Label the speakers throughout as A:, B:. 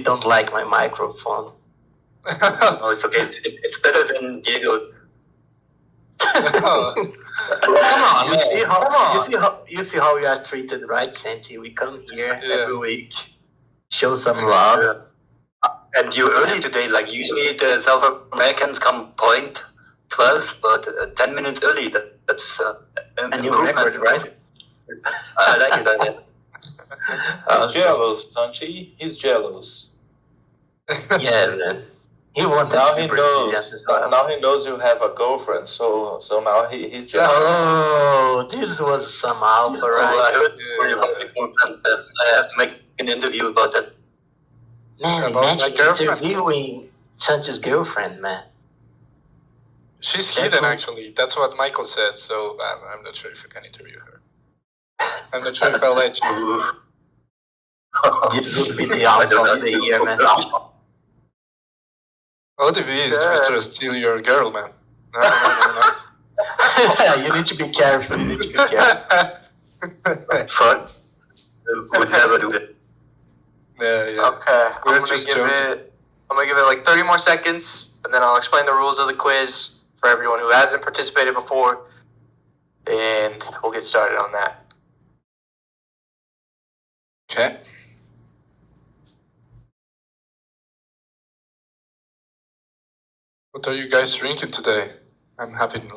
A: don't like my microphone.
B: No, it's okay. It's better than Diego.
A: Come on, you see how we are treated, right, Santi? We come here every week, show some love.
B: Yeah. And you early today, like usually the South Americans come 12, but 10 minutes early. That's
A: a new record, right?
B: I like it.
C: He's jealous, don't you? He's jealous.
A: Yeah, man. He wanted
C: now
A: to
C: he
A: be
C: knows. Now he knows you have a girlfriend, so now he's jealous.
A: Oh, this was some alpha, right?
B: I heard about the girlfriend. I have to make an interview about that.
A: Man, imagine interviewing Santi's girlfriend, man.
D: She's hidden, actually. That's what Michael said, so I'm not sure if you can interview her. I'm not sure if I'll let you.
A: This would be the alpha of the year, man.
D: ODB is Mr. Steal Your Girl, man. No.
A: You need to be careful.
B: Fuck. Would never do that.
D: Yeah.
E: Okay, I'm gonna give it like 30 more seconds, and then I'll explain the rules of the quiz for everyone who hasn't participated before, and we'll get started on that.
D: Okay. What are you guys drinking today? I'm having,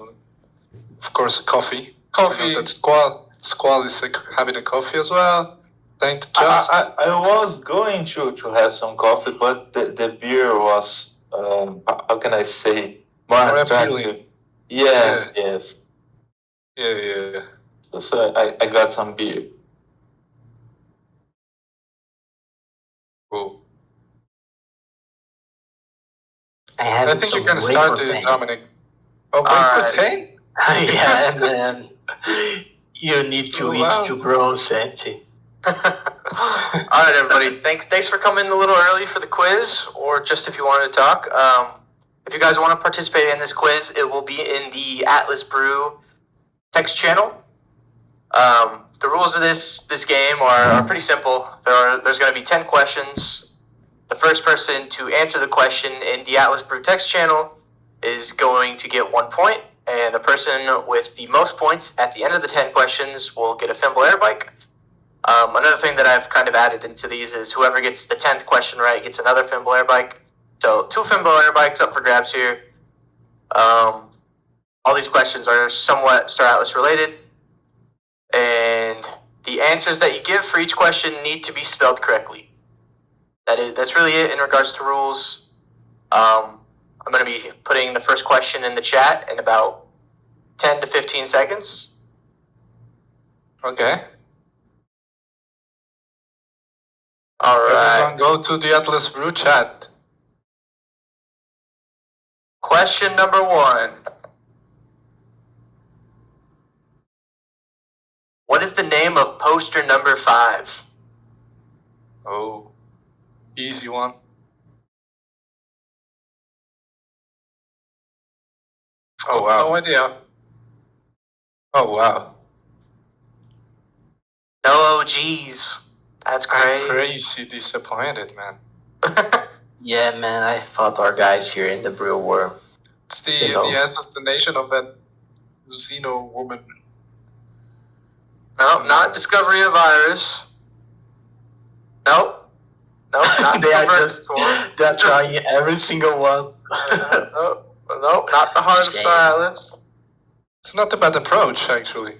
D: of course, coffee.
C: Coffee.
D: That Squall is having a coffee as well.
C: I was going to have some coffee, but the beer was, how can I say, more attractive. Yes.
D: Yeah.
C: So I got some beer.
D: Cool.
A: I
D: think you can start it, Dominic. Oh, protein?
A: Yeah, man. You need to eat to grow, Santi.
E: Alright, everybody. Thanks for coming a little early for the quiz, or just if you wanted to talk. If you guys want to participate in this quiz, it will be in the Atlas Brew text channel. The rules of this game are pretty simple. There's going to be 10 questions. The first person to answer the question in the Atlas Brew text channel is going to get 1 point, and the person with the most points at the end of the 10 questions will get a Fimble Air Bike. Another thing that I've kind of added into these is whoever gets the 10th question right gets another Fimble Air Bike. So 2 Fimble Air Bikes up for grabs here. All these questions are somewhat Star Atlas related, and the answers that you give for each question need to be spelled correctly. That's really it in regards to rules. I'm going to be putting the first question in the chat in about 10 to 15 seconds.
D: Okay.
E: All right.
D: Everyone go to the Atlas Brew chat.
E: Question number 1. What is the name of poster number 5?
D: Oh, easy one. Oh, wow.
E: No idea.
D: Oh, wow.
E: No, geez. That's crazy.
D: I'm crazy disappointed, man.
A: Yeah, man, I thought our guys here in the brew were...
D: It's the assassination of that Xeno woman.
E: No, not discovery of virus. Nope, not
A: they are trying every single one.
E: Nope, not the heart of Star Atlas.
D: It's not a bad approach, actually.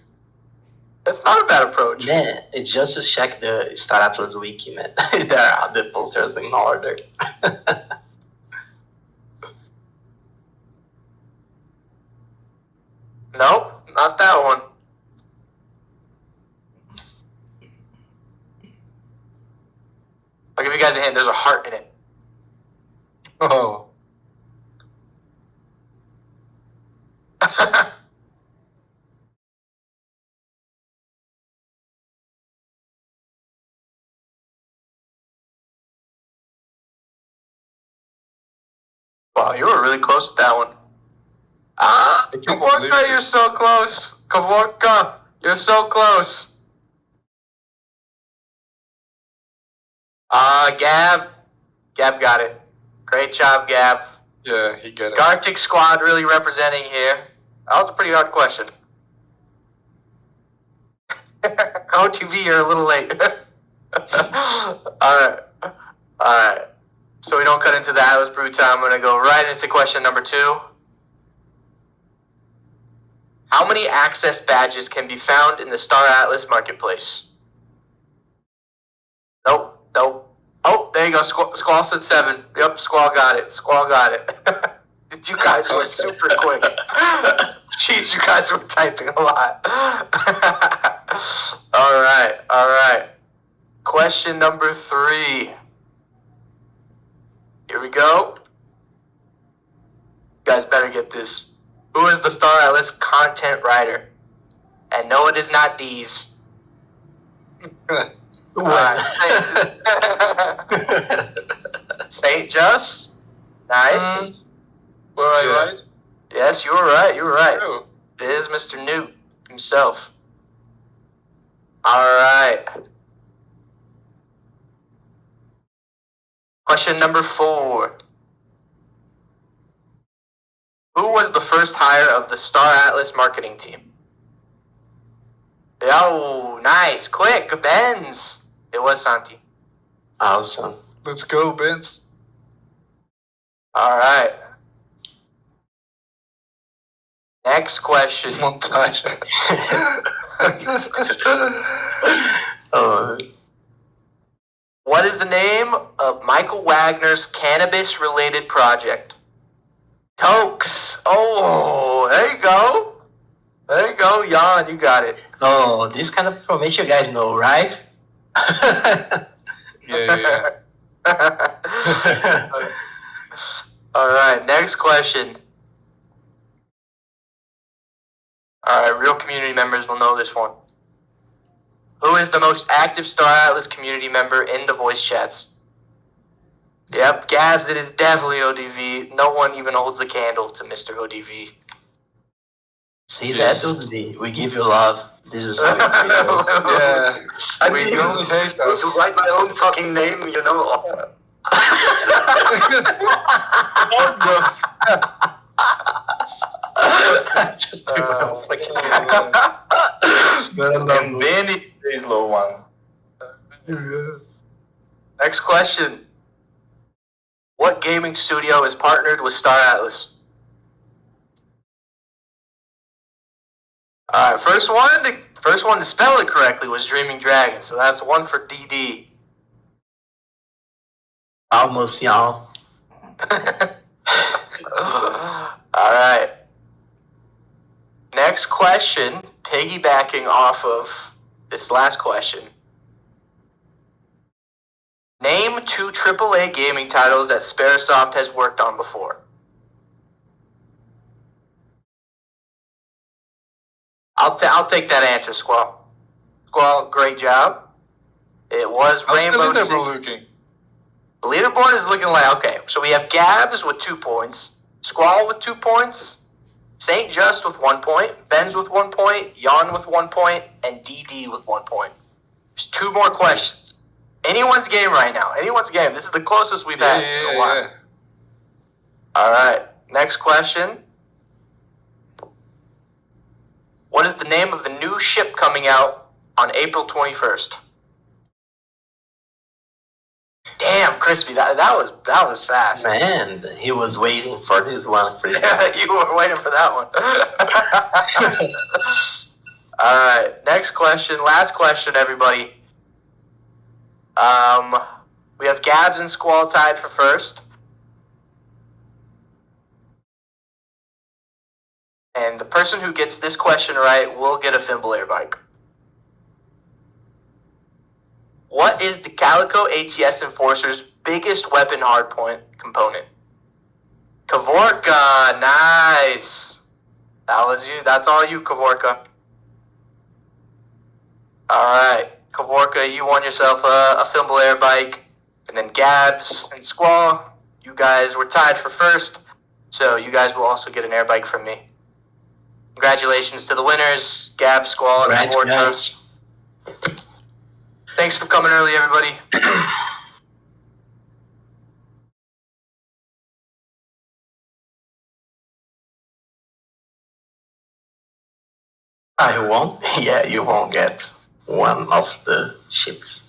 E: It's not a bad approach.
A: Man, it's just to check the Star Atlas wiki, man. There are the posters in order.
E: Nope, not that one. I'll give you guys a hint. There's a heart in it.
D: Oh.
E: Wow, you were really close with that one. Kavorka, you're so close. Kavorka, you're so close. Gab, Gab got it. Great job, Gab.
D: Yeah, he got it.
E: Gartic Squad really representing here. That was a pretty hard question. OTV, you're a little late. Alright. So we don't cut into the Atlas Brew time. I'm going to go right into question number 2. How many access badges can be found in the Star Atlas marketplace? Nope. Oh, there you go. Squall said 7. Yep, Squall got it. You guys were super quick. Jeez, you guys were typing a lot. All right. Question number 3. Here we go. You guys better get this. Who is the Star Atlas content writer? And no, it is not these. Saint Just. Nice.
D: Were I right?
E: Yes, you were right.
D: Oh.
E: It is Mr. Newt himself. All right. Question number 4. Who was the first hire of the Star Atlas marketing team? Oh, nice. Quick, Benz. It was Santi.
A: Awesome.
D: Let's go, Vince.
E: All right. Next question.
D: Montage.
E: What is the name of Michael Wagner's cannabis-related project? Tokes. Oh, there you go. Jan, you got it.
A: Oh, this kind of information you guys know, right?
D: Yeah.
E: All right, next question. All right, real community members will know this one. Who is the most active Star Atlas community member in the voice chats? Yep, Gabs, it is definitely ODV. No one even holds the candle to Mr. ODV.
A: See
D: Yes.
A: that, ODV? We give you love. This is how it feels.
D: Yeah.
B: I
D: We
B: didn't
D: don't
B: even
D: hate us.
B: to write my own fucking name, you know.
A: Just do my own fucking-
C: And Benny is low one.
E: Next question. What gaming studio is partnered with Star Atlas? Alright, first one to spell it correctly was Dreaming Dragon, so that's 1 for DD.
A: Almost, y'all.
E: Alright. Next question, piggybacking off of this last question. Name 2 AAA gaming titles that Sparasoft has worked on before. I'll take that answer, Squall. Squall, great job. It was
D: How's the
E: Rainbow Six.
D: leaderboard looking?
E: The leaderboard is looking like, okay, so we have Gabs with 2 points, Squall with 2 points, Saint Just with 1 point, Benz with 1 point, Jan with 1 point, and DD with 1 point. There's 2 more questions. Anyone's game right now. Anyone's game. This is the closest we've had in a while.
D: Yeah.
E: All right. Next question. What is the name of the new ship coming out on April 21st? Damn, Crispy, that was fast.
A: Man, he was waiting for this one. For
E: You were waiting for that one. All right. Next question. Last question, everybody. We have Gabs and Squall tied for first. And the person who gets this question right will get a Thimble Air bike. What is the Calico ATS Enforcer's biggest weapon hardpoint component? Kavorka, nice. That was you. That's all you, Kavorka. All right, Kavorka, you won yourself a Thimble Air bike. And then Gabs and Squall, you guys were tied for first. So you guys will also get an air bike from me. Congratulations to the winners, Gabs, Squall, and
A: Right,
E: Kavorka.
A: guys.
E: Thanks for coming early, everybody.
A: I won't. Yeah, you won't get one of the ships.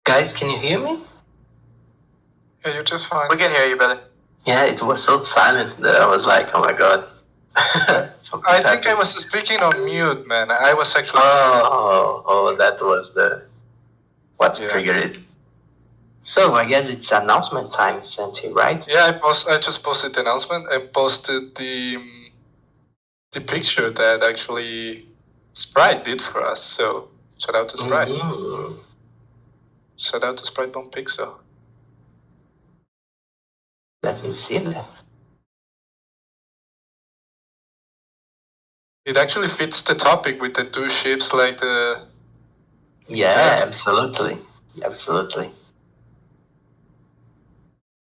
A: Guys, can you hear me?
D: Yeah, you're just fine.
E: We can hear you, brother.
A: Yeah, it was so silent that I was like, oh my god.
D: I think I was speaking on mute, man. I was actually.
A: Oh, that was what triggered it. So I guess it's announcement time, Santi, right?
D: Yeah, I just posted the announcement. I posted the picture that actually Sprite did for us. So shout out to Sprite.
A: Mm-hmm.
D: Shout out to Sprite Bomb Pixel.
A: Let me see that.
D: It actually fits the topic with the two ships, like the.
A: Yeah, absolutely.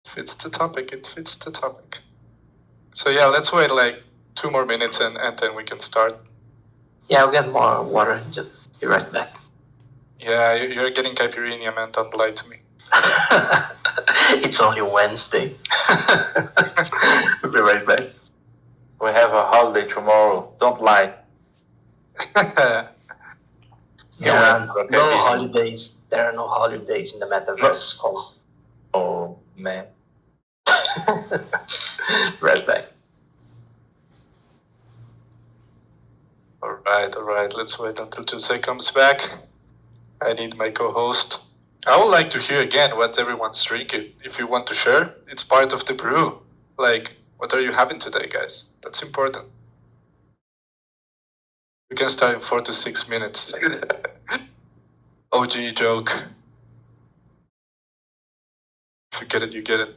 D: Fits the topic. It fits the topic. So yeah, let's wait like 2 more minutes and then we can start.
A: Yeah, I'll get more water. Just be right back.
D: Yeah, you're getting caipirinha, man. Don't lie to me.
A: It's only Wednesday. We'll be right back.
C: We have a holiday tomorrow. Don't lie.
A: There are no holidays. There are no holidays in the Metaverse.
C: Oh, man.
A: Right back.
D: All right. Let's wait until Jose comes back. I need my co-host. I would like to hear again what everyone's drinking. If you want to share, it's part of the brew. Like, what are you having today, guys? That's important. We can start in 4 to 6 minutes. OG joke. If you get it, you get it.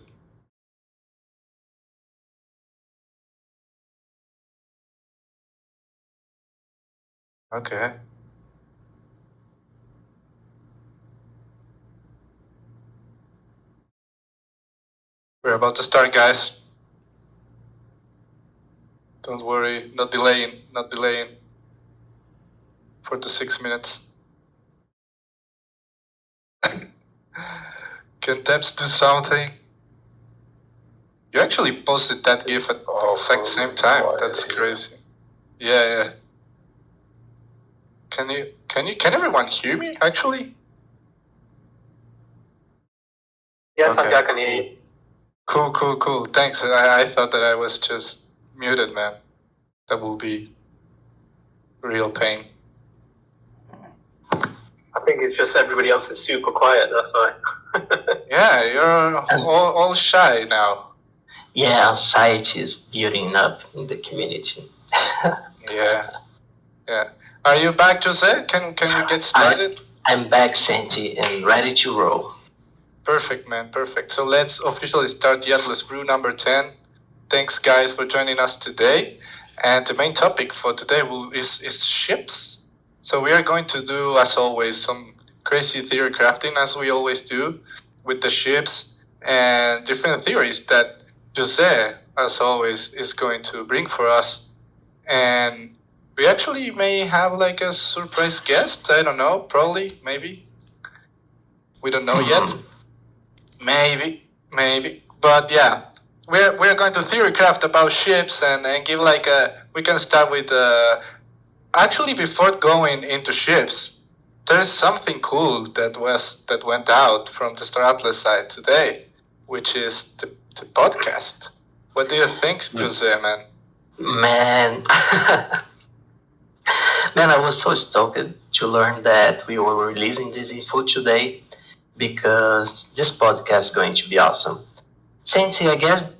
D: Okay. We're about to start, guys. Don't worry, not delaying. 4 to 6 minutes. Can Debs do something? You actually posted that GIF at the exact same time. That's crazy. Yeah. Can everyone hear me actually?
E: Yes,
D: Okay.
E: I can hear you.
D: Cool. Thanks. I thought that I was just muted, man. That will be real pain.
E: I think it's just everybody else is super quiet, that's why.
D: Yeah, you're all shy now.
A: Yeah, anxiety is building up in the community.
D: Yeah. Are you back, Jose? Can we get started?
A: I'm back, Santi, and ready to roll.
D: Perfect, man. Perfect. So let's officially start the Atlas Brew number 10. Thanks, guys, for joining us today. And the main topic for today is ships. So we are going to do, as always, some crazy theory crafting, as we always do, with the ships and different theories that Jose, as always, is going to bring for us. And we actually may have like a surprise guest. I don't know. Probably. Maybe. We don't know yet. Maybe. But yeah, we're going to theory craft about ships and give like a. We can start with actually before going into ships. There's something cool that went out from the Star Atlas side today, which is the podcast. What do you think, Jose, man?
A: Man, I was so stoked to learn that we were releasing this info today because this podcast is going to be awesome. Santi, I guess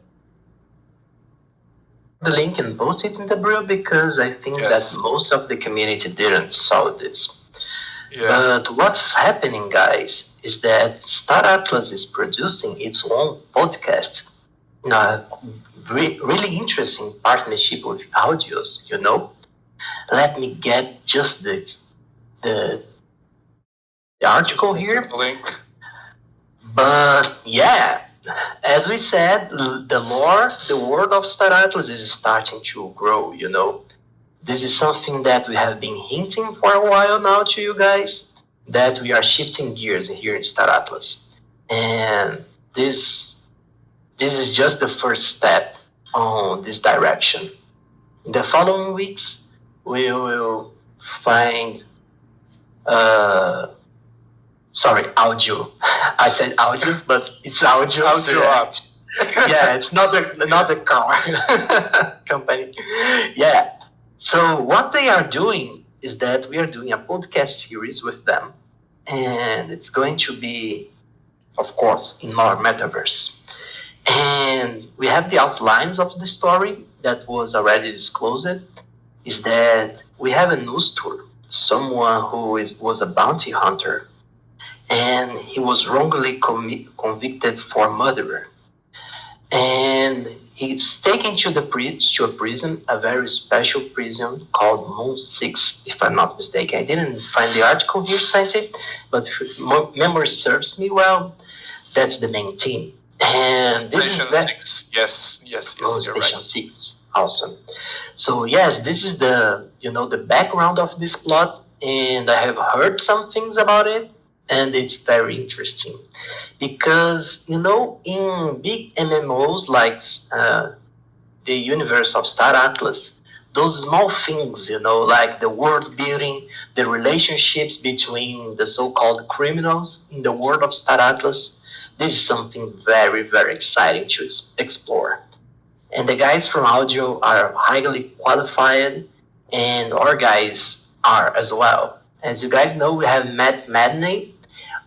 A: the link and post it in the brew because I think that most of the community didn't saw this.
D: Yeah.
A: But what's happening, guys, is that Star Atlas is producing its own podcast. Really interesting partnership with Audios, you know. Let me get just the article here.
D: Link.
A: But yeah, as we said, the world of Star Atlas is starting to grow, you know. This is something that we have been hinting for a while now to you guys, that we are shifting gears here in Star Atlas. And this is just the first step on this direction. In the following weeks, we will find audio. I said audios, but it's audio.
D: Audio up.
A: Yeah, it's not the car company. Yeah. So what they are doing is that we are doing a podcast series with them, and it's going to be, of course, in our metaverse. And we have the outlines of the story that was already disclosed. Is that we have a news tour. Someone who was a bounty hunter, and he was wrongly convicted for murder. And he's taken to a prison, a very special prison called Moon 6, if I'm not mistaken. I didn't find the article here, Santi, but if memory serves me well, that's the main team. And this
D: Station
A: is
D: 6. Yes,
A: Oh,
D: you're
A: Station
D: right.
A: 6. Awesome. So yes, this is the background of this plot, and I have heard some things about it, and it's very interesting because in big MMOs like the universe of Star Atlas, those small things, like the world building, the relationships between the so-called criminals in the world of Star Atlas, this is something very, very exciting to explore. And the guys from audio are highly qualified, and our guys are as well. As you guys know, we have Matt Madney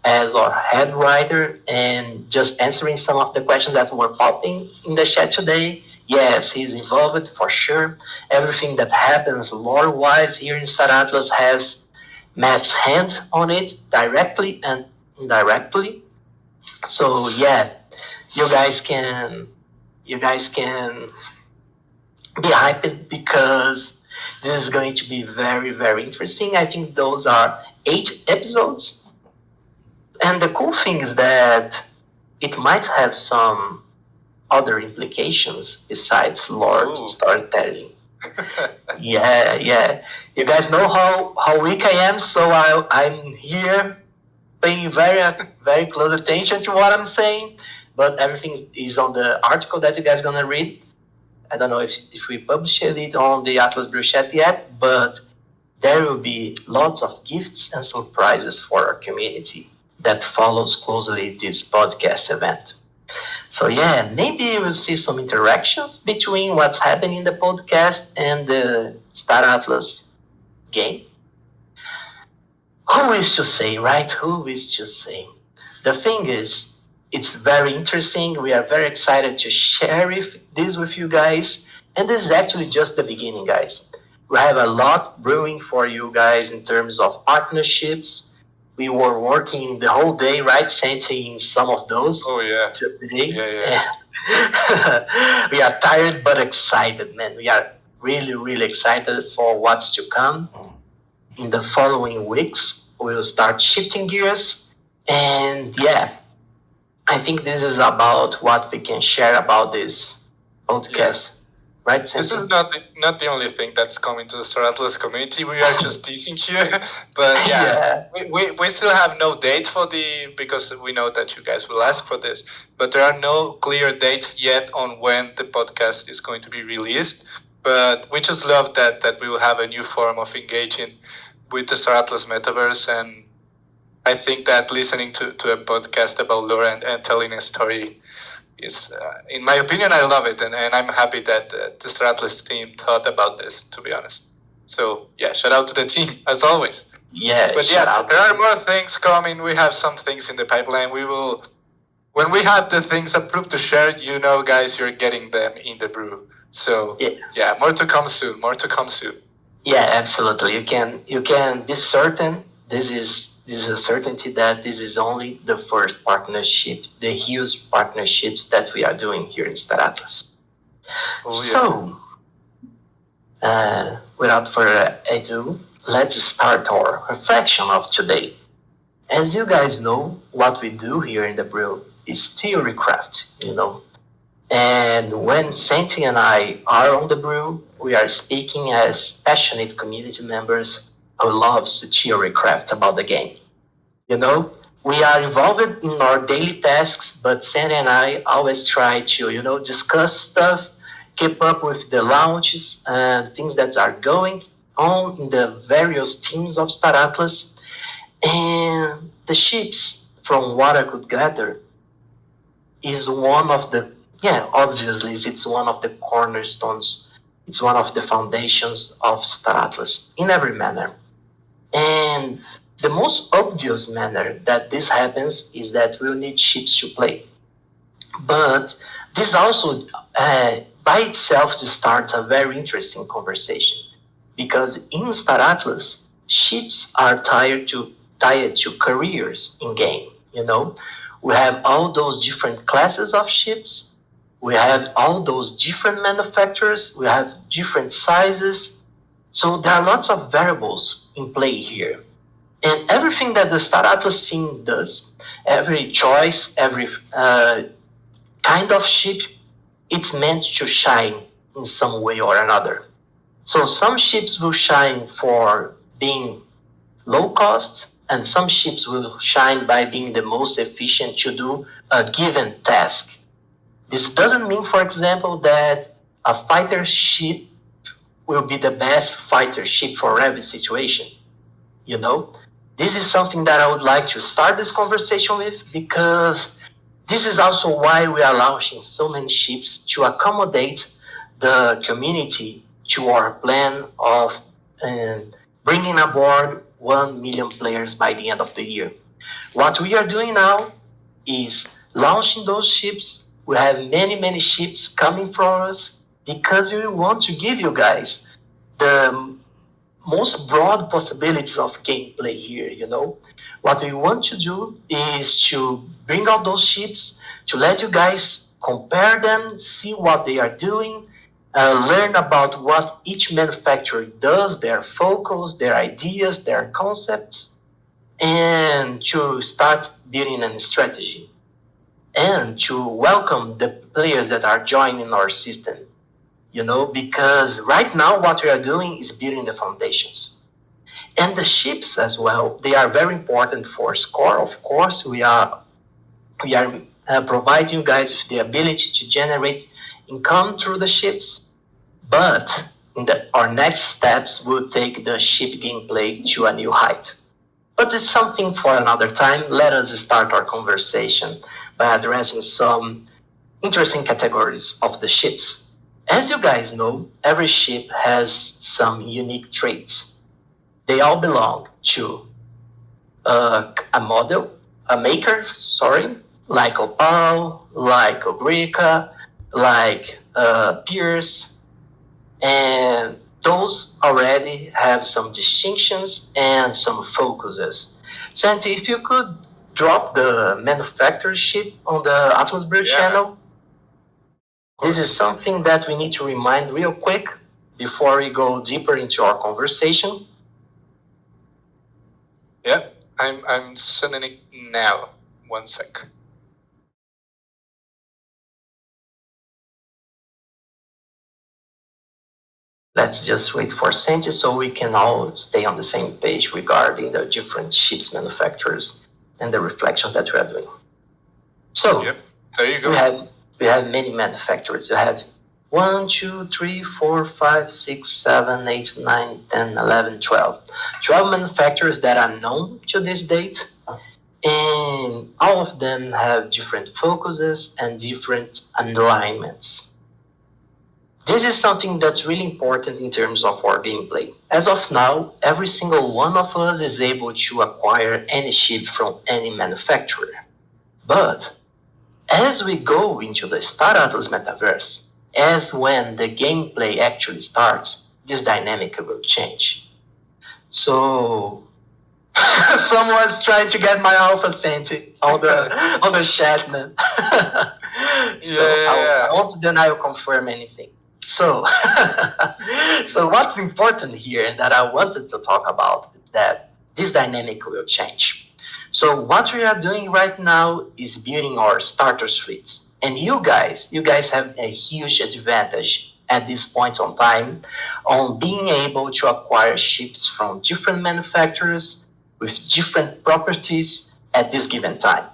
A: as our head writer, and just answering some of the questions that were popping in the chat today. Yes, he's involved for sure. Everything that happens lore-wise here in Star Atlas has Matt's hand on it, directly and indirectly. So yeah, you guys can be hyped because this is going to be very, very interesting. I think those are 8 episodes. And the cool thing is that it might have some other implications besides lore storytelling. Yeah. You guys know how weak I am, so I'm here paying very, very close attention to what I'm saying. But everything is on the article that you guys are going to read. I don't know if we published it on the Atlas Brew chat yet, but there will be lots of gifts and surprises for our community that follows closely this podcast event. So yeah, maybe we'll see some interactions between what's happening in the podcast and the Star Atlas game. Who is to say, right? Who is to say? The thing is, it's very interesting. We are very excited to share this with you guys. And this is actually just the beginning, guys. We have a lot brewing for you guys in terms of partnerships. We were working the whole day, right, Santi, in some of those.
D: Oh, yeah.
A: Today.
D: Yeah.
A: We are tired but excited, man. We are really, really excited for what's to come. In the following weeks, we'll start shifting gears. And yeah, I think this is about what we can share about this podcast. Yeah. Right,
D: Santi? This is not the only thing that's coming to the Star Atlas community. We are just teasing here. But yeah. We still have no dates because we know that you guys will ask for this. But there are no clear dates yet on when the podcast is going to be released. But we just love that we will have a new form of engaging with the Star Atlas Metaverse. And I think that listening to a podcast about lore and telling a story is, in my opinion, I love it. And I'm happy that the Star Atlas team thought about this, to be honest. So, yeah, shout out to the team, as always.
A: Yeah,
D: but yeah, there are more things coming. We have some things in the pipeline. When we have the things approved to share, guys, you're getting them in the brew. So, yeah, more to come soon.
A: Yeah, absolutely. You can be certain this is a certainty that this is only the first partnership, the huge partnerships that we are doing here in Star Atlas. So, without further ado, let's start our reflection of today. As you guys know, what we do here in the Brew is theorycraft, And when Santi and I are on the brew, we are speaking as passionate community members who loves to theorycraft about the game. We are involved in our daily tasks, but Sandy and I always try to, discuss stuff, keep up with the launches and things that are going on in the various teams of Star Atlas. And the ships, from what I could gather, is one of the, obviously it's one of the cornerstones, it's one of the foundations of Star Atlas in every manner. And the most obvious manner that this happens is that we'll need ships to play. But this also, by itself, starts a very interesting conversation. Because in Star Atlas, ships are tied to careers in game, We have all those different classes of ships. We have all those different manufacturers. We have different sizes. So there are lots of variables in play here. And everything that the Star Atlas team does, every choice, every kind of ship, it's meant to shine in some way or another. So some ships will shine for being low cost, and some ships will shine by being the most efficient to do a given task. This doesn't mean, for example, that a fighter ship will be the best fighter ship for every situation, This is something that I would like to start this conversation with, because this is also why we are launching so many ships to accommodate the community to our plan of bringing aboard 1 million players by the end of the year. What we are doing now is launching those ships. We have many, many ships coming from us because we want to give you guys the most broad possibilities of gameplay here, What we want to do is to bring out those ships, to let you guys compare them, see what they are doing, learn about what each manufacturer does, their focus, their ideas, their concepts, and to start building a strategy. And to welcome the players that are joining our system. Because right now what we are doing is building the foundations. And the ships as well, they are very important for score. Of course, we are providing you guys with the ability to generate income through the ships, but our next steps will take the ship gameplay to a new height. But it's something for another time. Let us start our conversation by addressing some interesting categories of the ships. As you guys know, every ship has some unique traits. They all belong to a maker, like Opal, like Ogrica, like Pierce, and those already have some distinctions and some focuses. Santi, if you could drop the manufacturer ship on the Atlas Brew channel. This is something that we need to remind real quick before we go deeper into our conversation.
D: Yeah, I'm sending it now. 1 sec.
A: Let's just wait for Santi so we can all stay on the same page regarding the different ships manufacturers and the reflections that we are doing. So,
D: yep, there you go.
A: We have many manufacturers. You have 1, 2, 3, 4, 5, 6, 7, 8, 9, 10, 11, 12. 12 manufacturers that are known to this date. And all of them have different focuses and different alignments. This is something that's really important in terms of our gameplay. As of now, every single one of us is able to acquire any ship from any manufacturer. But as we go into the Star Atlas Metaverse, as when the gameplay actually starts, this dynamic will change. So someone's trying to get my alpha Santi on the chat, man. I won't deny or confirm anything. So, so what's important here and that I wanted to talk about is that this dynamic will change. So what we are doing right now is building our starters fleets. And you guys have a huge advantage at this point on time on being able to acquire ships from different manufacturers with different properties at this given time,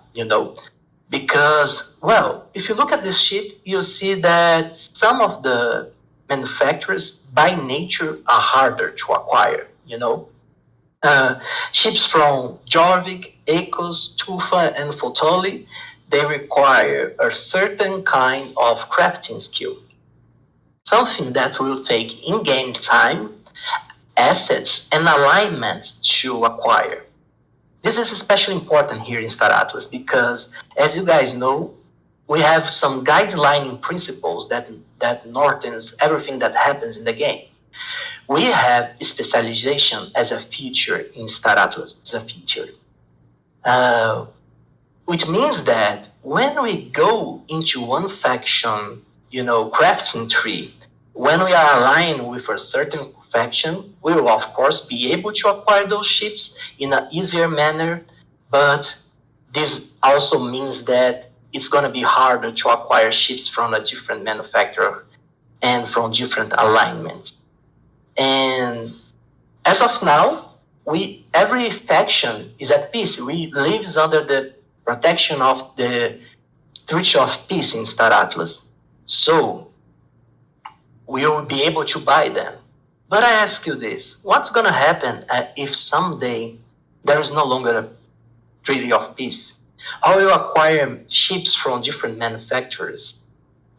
A: because, well, if you look at this ship, you'll see that some of the manufacturers by nature are harder to acquire, ships from Jorvik, Ecos, Tufa, and Fotoli, they require a certain kind of crafting skill. Something that will take in-game time, assets, and alignment to acquire. This is especially important here in Star Atlas because, as you guys know, we have some guideline principles that northens everything that happens in the game. We have specialization as a feature in Star Atlas, as a feature. Which means that when we go into one faction, crafting tree, when we are aligned with a certain faction, we will of course be able to acquire those ships in an easier manner, but this also means that it's going to be harder to acquire ships from a different manufacturer and from different alignments. And as of now, every faction is at peace. We live under the protection of the Treaty of Peace in Star Atlas. So we will be able to buy them. But I ask you this, what's going to happen if someday there is no longer a Treaty of Peace? How will you acquire ships from different manufacturers?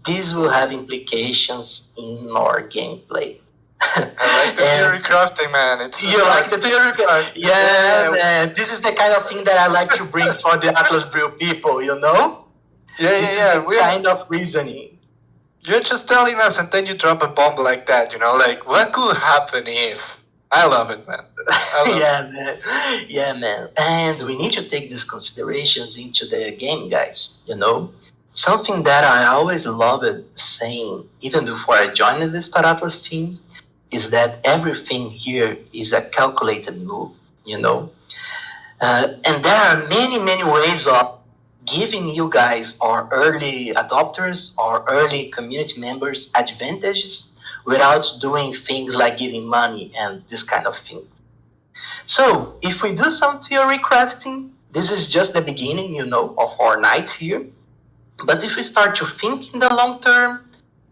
A: This will have implications in our gameplay.
D: I like the theorycrafting, man.
A: You like the theorycrafting? Yeah, man. This is the kind of thing that I like to bring for the Atlas Brew people,
D: Yeah.
A: We're kind of reasoning.
D: You're just telling us and then you drop a bomb like that, like what could happen if? I love it, man.
A: Yeah, man. And we need to take these considerations into the game, guys, Something that I always loved saying, even before I joined the Star Atlas team, is that everything here is a calculated move, and there are many, many ways of giving you guys, or early adopters, or early community members, advantages without doing things like giving money and this kind of thing. So if we do some theory crafting, this is just the beginning, of our night here. But if we start to think in the long term,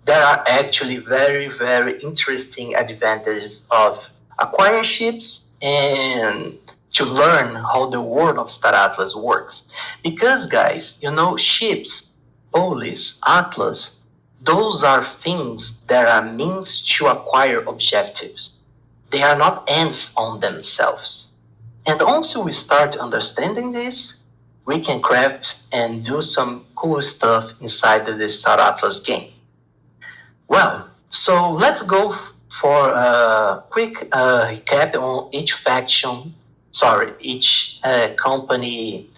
A: there are actually very, very interesting advantages of acquiring ships and to learn how the world of Star Atlas works. Because, guys, ships, polis, atlas, those are things that are means to acquire objectives. They are not ends on themselves. And once we start understanding this, we can craft and do some cool stuff inside the Star Atlas game. Well, so let's go for a quick recap on each company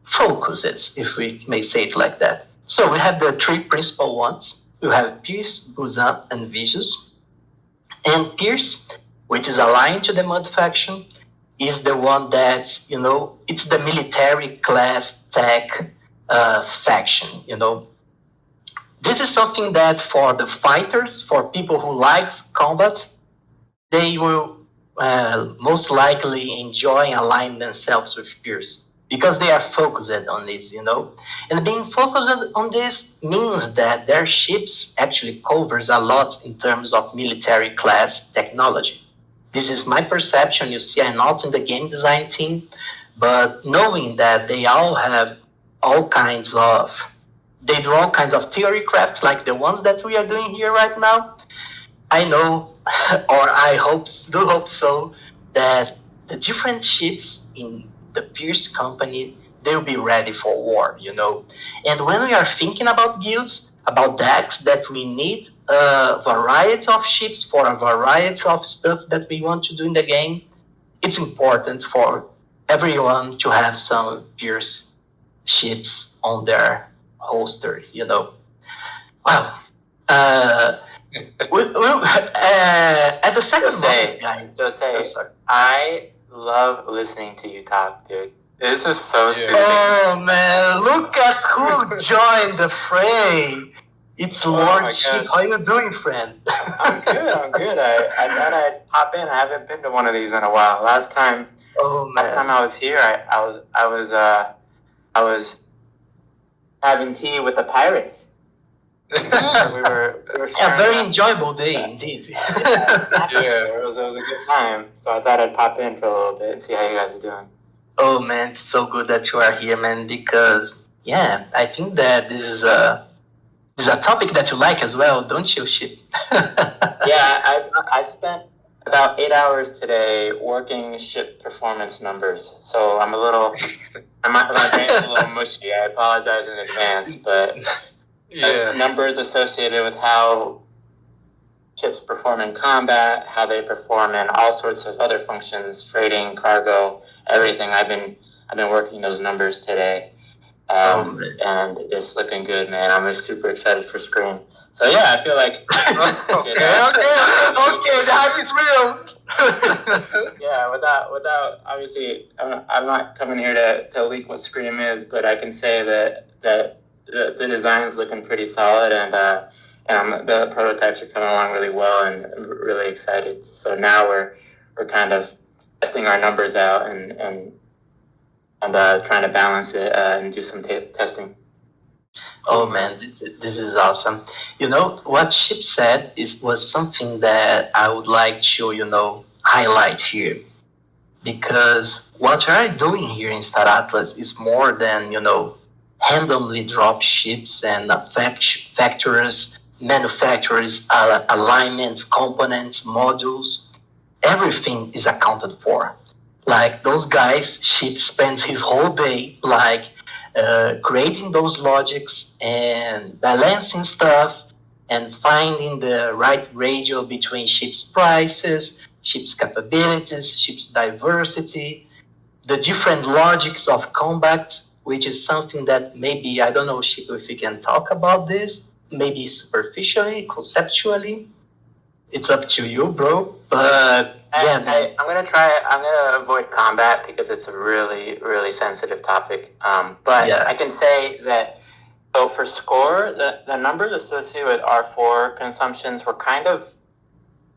A: focuses, if we may say it like that. So we have the three principal ones. You have Pierce, Busan, and Visus. And Pierce, which is aligned to the Mud faction, is the one that, it's the military class tech faction, This is something that for the fighters, for people who like combat, they will most likely enjoy and align themselves with Pierce because they are focused on this, And being focused on this means that their ships actually covers a lot in terms of military class technology. This is my perception. You see, I'm not in the game design team, but knowing that they all have they do all kinds of theory crafts like the ones that we are doing here right now. I know, or I hope so, that the different ships in the Pierce company, they'll be ready for war, And when we are thinking about guilds, about decks, that we need a variety of ships for a variety of stuff that we want to do in the game, it's important for everyone to have some Pierce ships on their holster, Well, at the second moment, guys.
F: I love listening to you talk, dude. This is so soothing.
A: Oh man, look at who joined the fray. It's Lord
F: my
A: Ship.
F: gosh.
A: How you doing, friend?
F: I'm good. I thought I'd pop in. I haven't been to one of these in a while. Last time I was here, I was having tea with the pirates. we were
A: A very enjoyable day indeed.
F: It was a good time. So I thought I'd pop in for a little bit and see how you guys are doing.
A: Oh man, it's so good that you are here, man, because I think that this is a topic that you like as well, don't you, Ship?
F: I've spent about 8 hours today working ship performance numbers. So I'm my brain's a little mushy. I apologize in advance, but numbers associated with how ships perform in combat, how they perform in all sorts of other functions, freighting, cargo, everything. I've been working those numbers today. And it's looking good, man. I'm super excited for Scream. So I feel like
A: okay, the hype is real.
F: without obviously, I'm not coming here to leak what Scream is, but I can say that the design's looking pretty solid, and the prototypes are coming along really well, and I'm really excited. So now we're kind of testing our numbers out and trying to balance it and do some testing.
A: Oh man, this is awesome. What Chip said was something that I would like to highlight here, because what we are doing here in Star Atlas is more than randomly drop ships and factories, manufacturers, alignments, components, modules. Everything is accounted for. Like those guys, Ship spends his whole day creating those logics and balancing stuff and finding the right ratio between ships' prices, ships' capabilities, ships' diversity, the different logics of combat, which is something that maybe, I don't know, Ship, if we can talk about this, maybe superficially, conceptually. It's up to you, bro. But
F: I'm gonna avoid combat because it's a really, really sensitive topic. I can say that for score, the numbers associated with R4 consumptions were kind of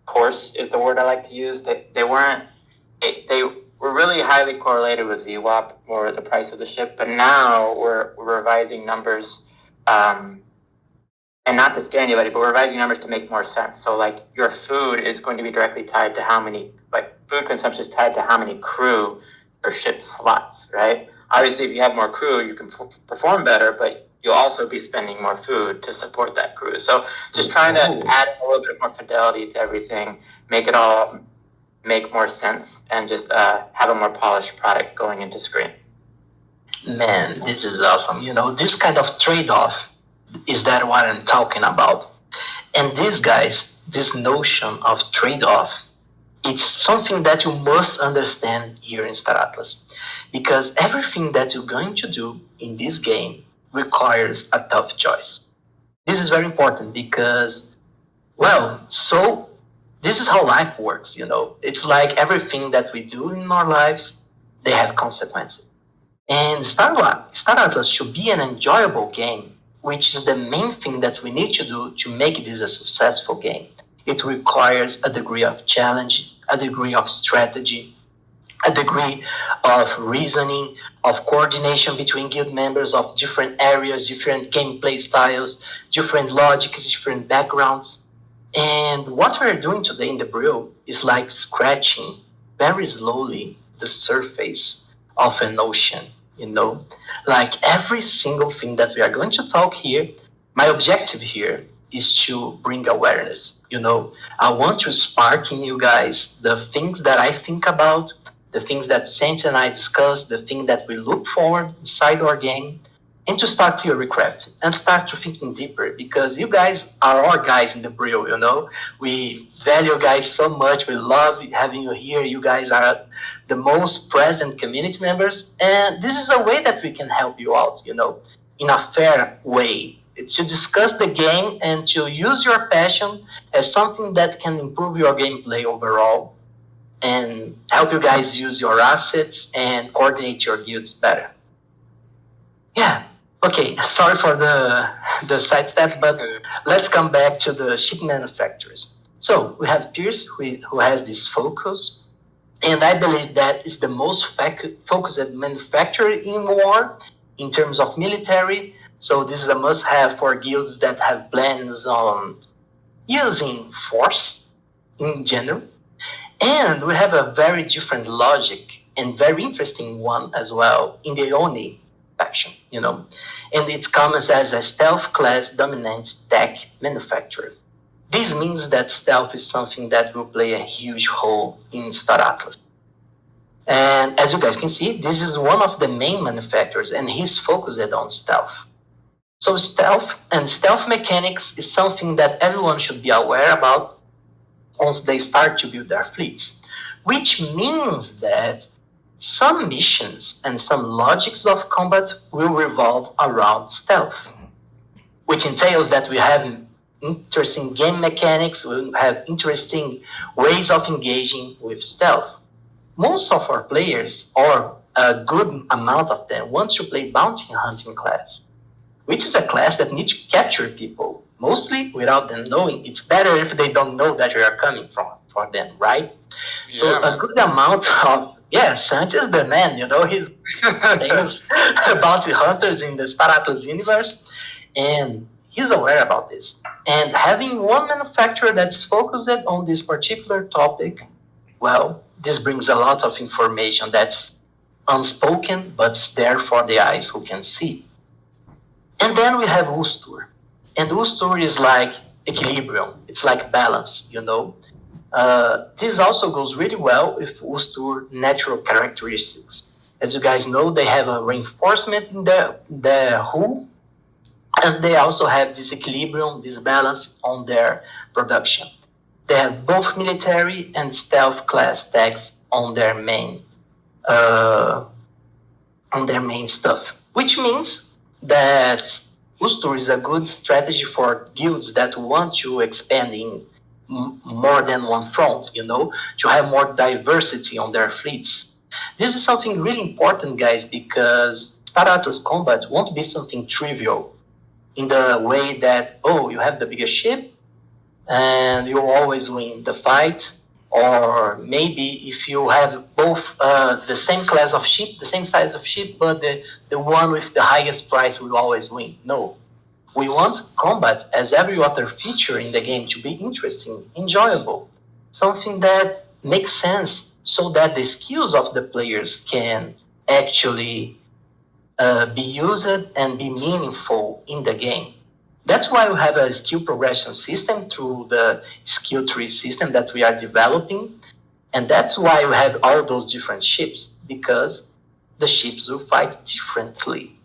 F: coarse, is the word I like to use. They were really highly correlated with VWAP, or the price of the ship. But now we're revising numbers. And not to scare anybody, but we're revising numbers to make more sense. So, like, your food is going to be directly tied to food consumption is tied to how many crew per ship slots, right? Obviously, if you have more crew, you can perform better, but you'll also be spending more food to support that crew. So, just trying to add a little bit more fidelity to everything, make it all make more sense, and just have a more polished product going into Screen.
A: Man, this is awesome. This kind of trade-off is that what I'm talking about. And these guys, this notion of trade-off, it's something that you must understand here in Star Atlas. Because everything that you're going to do in this game requires a tough choice. This is very important because, this is how life works, It's like everything that we do in our lives, they have consequences. And Star Atlas should be an enjoyable game, which is the main thing that we need to do to make this a successful game. It requires a degree of challenge, a degree of strategy, a degree of reasoning, of coordination between guild members of different areas, different gameplay styles, different logics, different backgrounds. And what we're doing today in the Brew is like scratching very slowly the surface of an ocean, Like every single thing that we are going to talk here, my objective here is to bring awareness. I want to spark in you guys the things that I think about, the things that Saints and I discuss, the thing that we look for inside our game, and to start theorycrafting and start to thinking deeper, because you guys are our guys in the Brew, We value you guys so much. We love having you here. You guys are the most present community members, and this is a way that we can help you out, in a fair way. It's to discuss the game and to use your passion as something that can improve your gameplay overall. and help you guys use your assets and coordinate your guilds better. Yeah, okay, sorry for the sidestep, but let's come back to the ship manufacturers. So we have Pierce, who has this focus, and I believe that is the most focused manufacturer in war in terms of military. So this is a must-have for guilds that have plans on using force in general. And we have a very different logic and very interesting one as well in the Oni faction, and it's common as a stealth class dominant tech manufacturer. This means that stealth is something that will play a huge role in Star Atlas. And as you guys can see, this is one of the main manufacturers, and he's focused on stealth. So stealth and stealth mechanics is something that everyone should be aware about once they start to build their fleets, which means that some missions and some logics of combat will revolve around stealth, which entails that we have interesting game mechanics, we have interesting ways of engaging with stealth. Most of our players, or a good amount of them, want to play bounty hunting class, which is a class that needs to capture people, mostly without them knowing. It's better if they don't know that you are coming for them, right? Yeah, so man. A good amount of, Sanchez the man, he's famous bounty hunters in the Star Atlas universe, and he's aware about this. And having one manufacturer that's focused on this particular topic, well, this brings a lot of information that's unspoken, but it's there for the eyes who can see. And then we have Ustur. And Ustur is like equilibrium. It's like balance, This also goes really well with Ustur natural characteristics. As you guys know, they have a reinforcement in their hull, and they also have this equilibrium, this balance on their production. They have both military and stealth class tags on their main stuff, which means that Ustur is a good strategy for guilds that want to expand in more than one front, to have more diversity on their fleets. This is something really important, guys, because Star Atlas combat won't be something trivial in the way that, you have the biggest ship and you always win the fight, or maybe if you have both the same class of ship, the same size of ship, but the one with the highest price will always win. No. We want combat, as every other feature in the game, to be interesting, enjoyable, something that makes sense so that the skills of the players can actually be used and be meaningful in the game. That's why we have a skill progression system through the skill tree system that we are developing. And that's why we have all those different ships, because the ships will fight differently,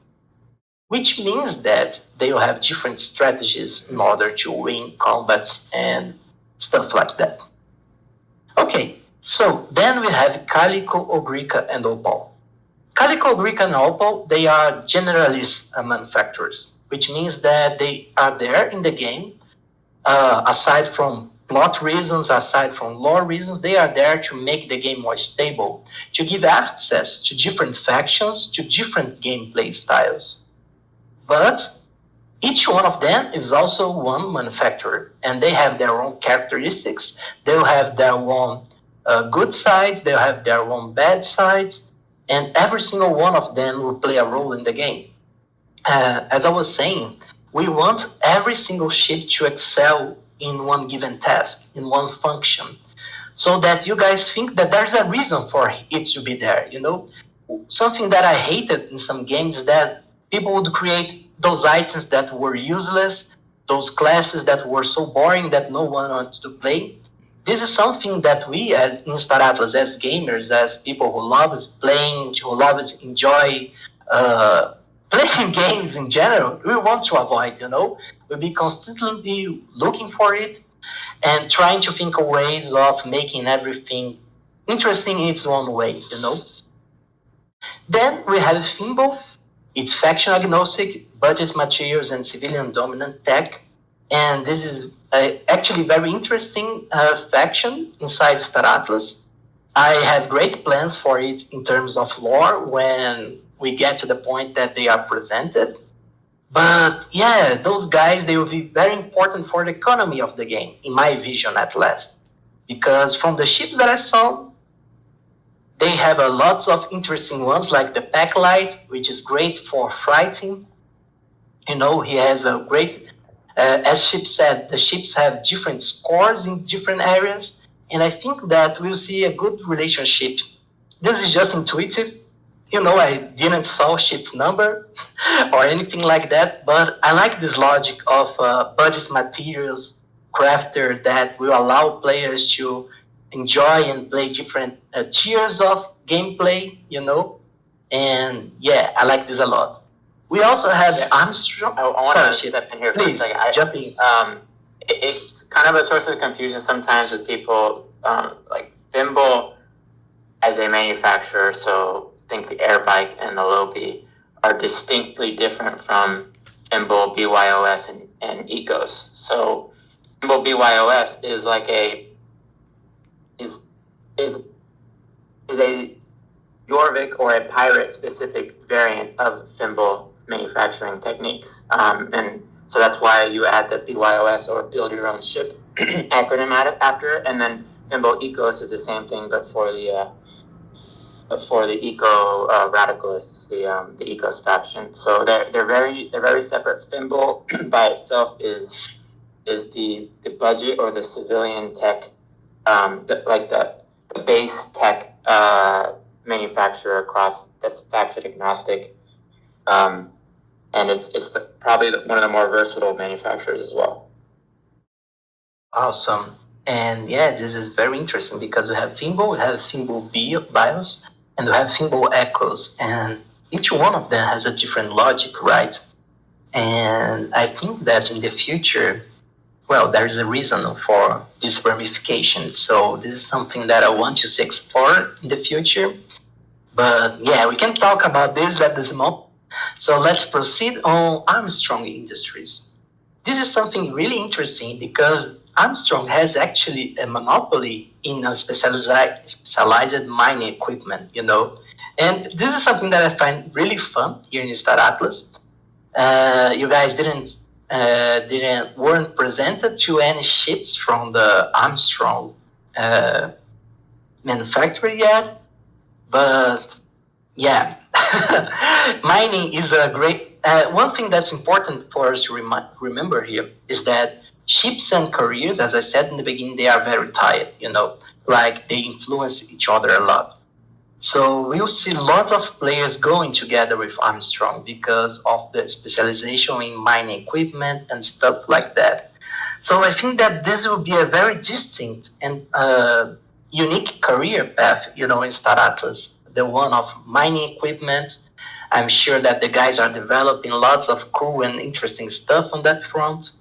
A: which means that they will have different strategies in order to win combats and stuff like that. Okay, so then we have Calico, Ogrica, and Opal. Calico, Ogrica, and Opal, they are generalist manufacturers, which means that they are there in the game. Aside from plot reasons, aside from lore reasons, they are there to make the game more stable, to give access to different factions, to different gameplay styles. But each one of them is also one manufacturer, and they have their own characteristics. They'll have their own good sides, they'll have their own bad sides, and every single one of them will play a role in the game. As I was saying, we want every single ship to excel in one given task, in one function, so that you guys think that there's a reason for it to be there, Something that I hated in some games is that people would create those items that were useless, those classes that were so boring that no one wanted to play. This is something that we, as in Star Atlas, as gamers, as people who love playing, who love to enjoy playing games in general, we want to avoid, We'll be constantly looking for it and trying to think of ways of making everything interesting in its own way, Then we have Thimble. It's faction agnostic, budget materials, and civilian dominant tech. And this is actually very interesting faction inside Star Atlas. I have great plans for it in terms of lore when we get to the point that they are presented. But yeah, those guys, they will be very important for the economy of the game, in my vision at least. Because from the ships that I saw, they have a lots of interesting ones, like the Pack Light, which is great for fighting. You know, he has a great, as Ship said, the ships have different scores in different areas. And I think that we'll see a good relationship. This is just intuitive. You know, I didn't saw ship's number or anything like that, but I like this logic of budget materials crafter that will allow players to enjoy and play different tiers of gameplay, you know. And yeah, I like this a lot. We also have Armstrong.
F: I want to step in here for a
A: Please,
F: second.
A: jump in.
F: It's kind of a source of confusion sometimes with people. Like Thimble as a manufacturer, so think the Air Bike and the Lobi are distinctly different from Thimble, BYOS, and Ecos. So Thimble BYOS is like a Jorvik or a pirate specific variant of Thimble manufacturing techniques. And so that's why you add the BYOS or build your own ship acronym after it. And then Thimble Ecos is the same thing, but for the eco radicalists, the Ecos faction. So they're very separate. Thimble by itself is the budget or the civilian tech, the base tech manufacturer across that's faction agnostic, and it's probably one of the more versatile manufacturers as well.
A: Awesome. And yeah, this is very interesting because we have Thimble BIOS, and we have Thimble Echoes, and each one of them has a different logic, right? And I think that in the future, well, there is a reason for this ramification. So this is something that I want you to explore in the future. But yeah, we can talk about this at this moment. So let's proceed on Armstrong Industries. This is something really interesting because Armstrong has actually a monopoly in a specialized mining equipment, you know. And this is something that I find really fun here in Star Atlas. You guys weren't presented to any ships from the Armstrong manufacturer yet, but yeah, mining is a great. One thing that's important for us to remember here is that ships and careers, as I said in the beginning, they are very tied, you know, like they influence each other a lot. So we'll see lots of players going together with Armstrong because of the specialization in mining equipment and stuff like that. So I think that this will be a very distinct and unique career path, you know, in Star Atlas, the one of mining equipment. I'm sure that the guys are developing lots of cool and interesting stuff on that front.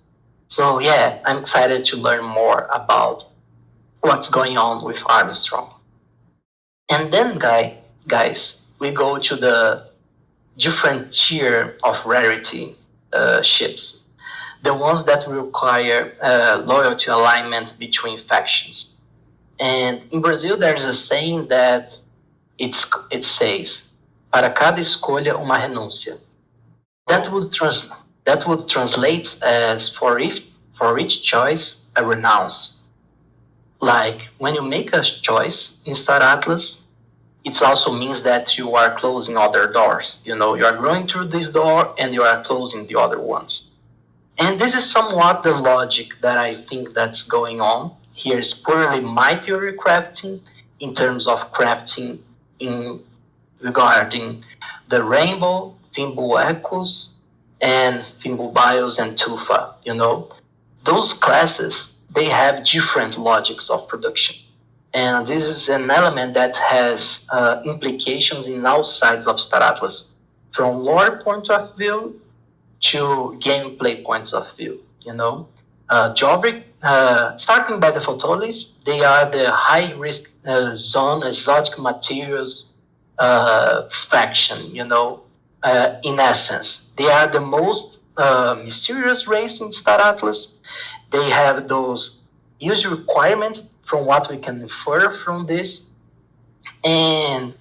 A: So yeah, I'm excited to learn more about what's going on with Armstrong. And then, guys, we go to the different tier of rarity ships. The ones that require loyalty alignment between factions. And in Brazil, there's a saying that it says, para cada escolha uma renúncia. That would translate as for each choice, a renounce. Like when you make a choice in Star Atlas, it also means that you are closing other doors. You know, you are going through this door and you are closing the other ones. And this is somewhat the logic that I think that's going on. Here is purely my theory crafting in terms of crafting regarding the Rainbow, Thimble Echoes, and Thimble Bios and Tufa, you know. Those classes, they have different logics of production. And this is an element that has implications in all sides of Star Atlas, from lore point of view to gameplay points of view, you know. Jorvik, starting by the Photolis, they are the high-risk zone exotic materials faction, you know, in essence. They are the most mysterious race in Star Atlas. They have those user requirements from what we can infer from this. and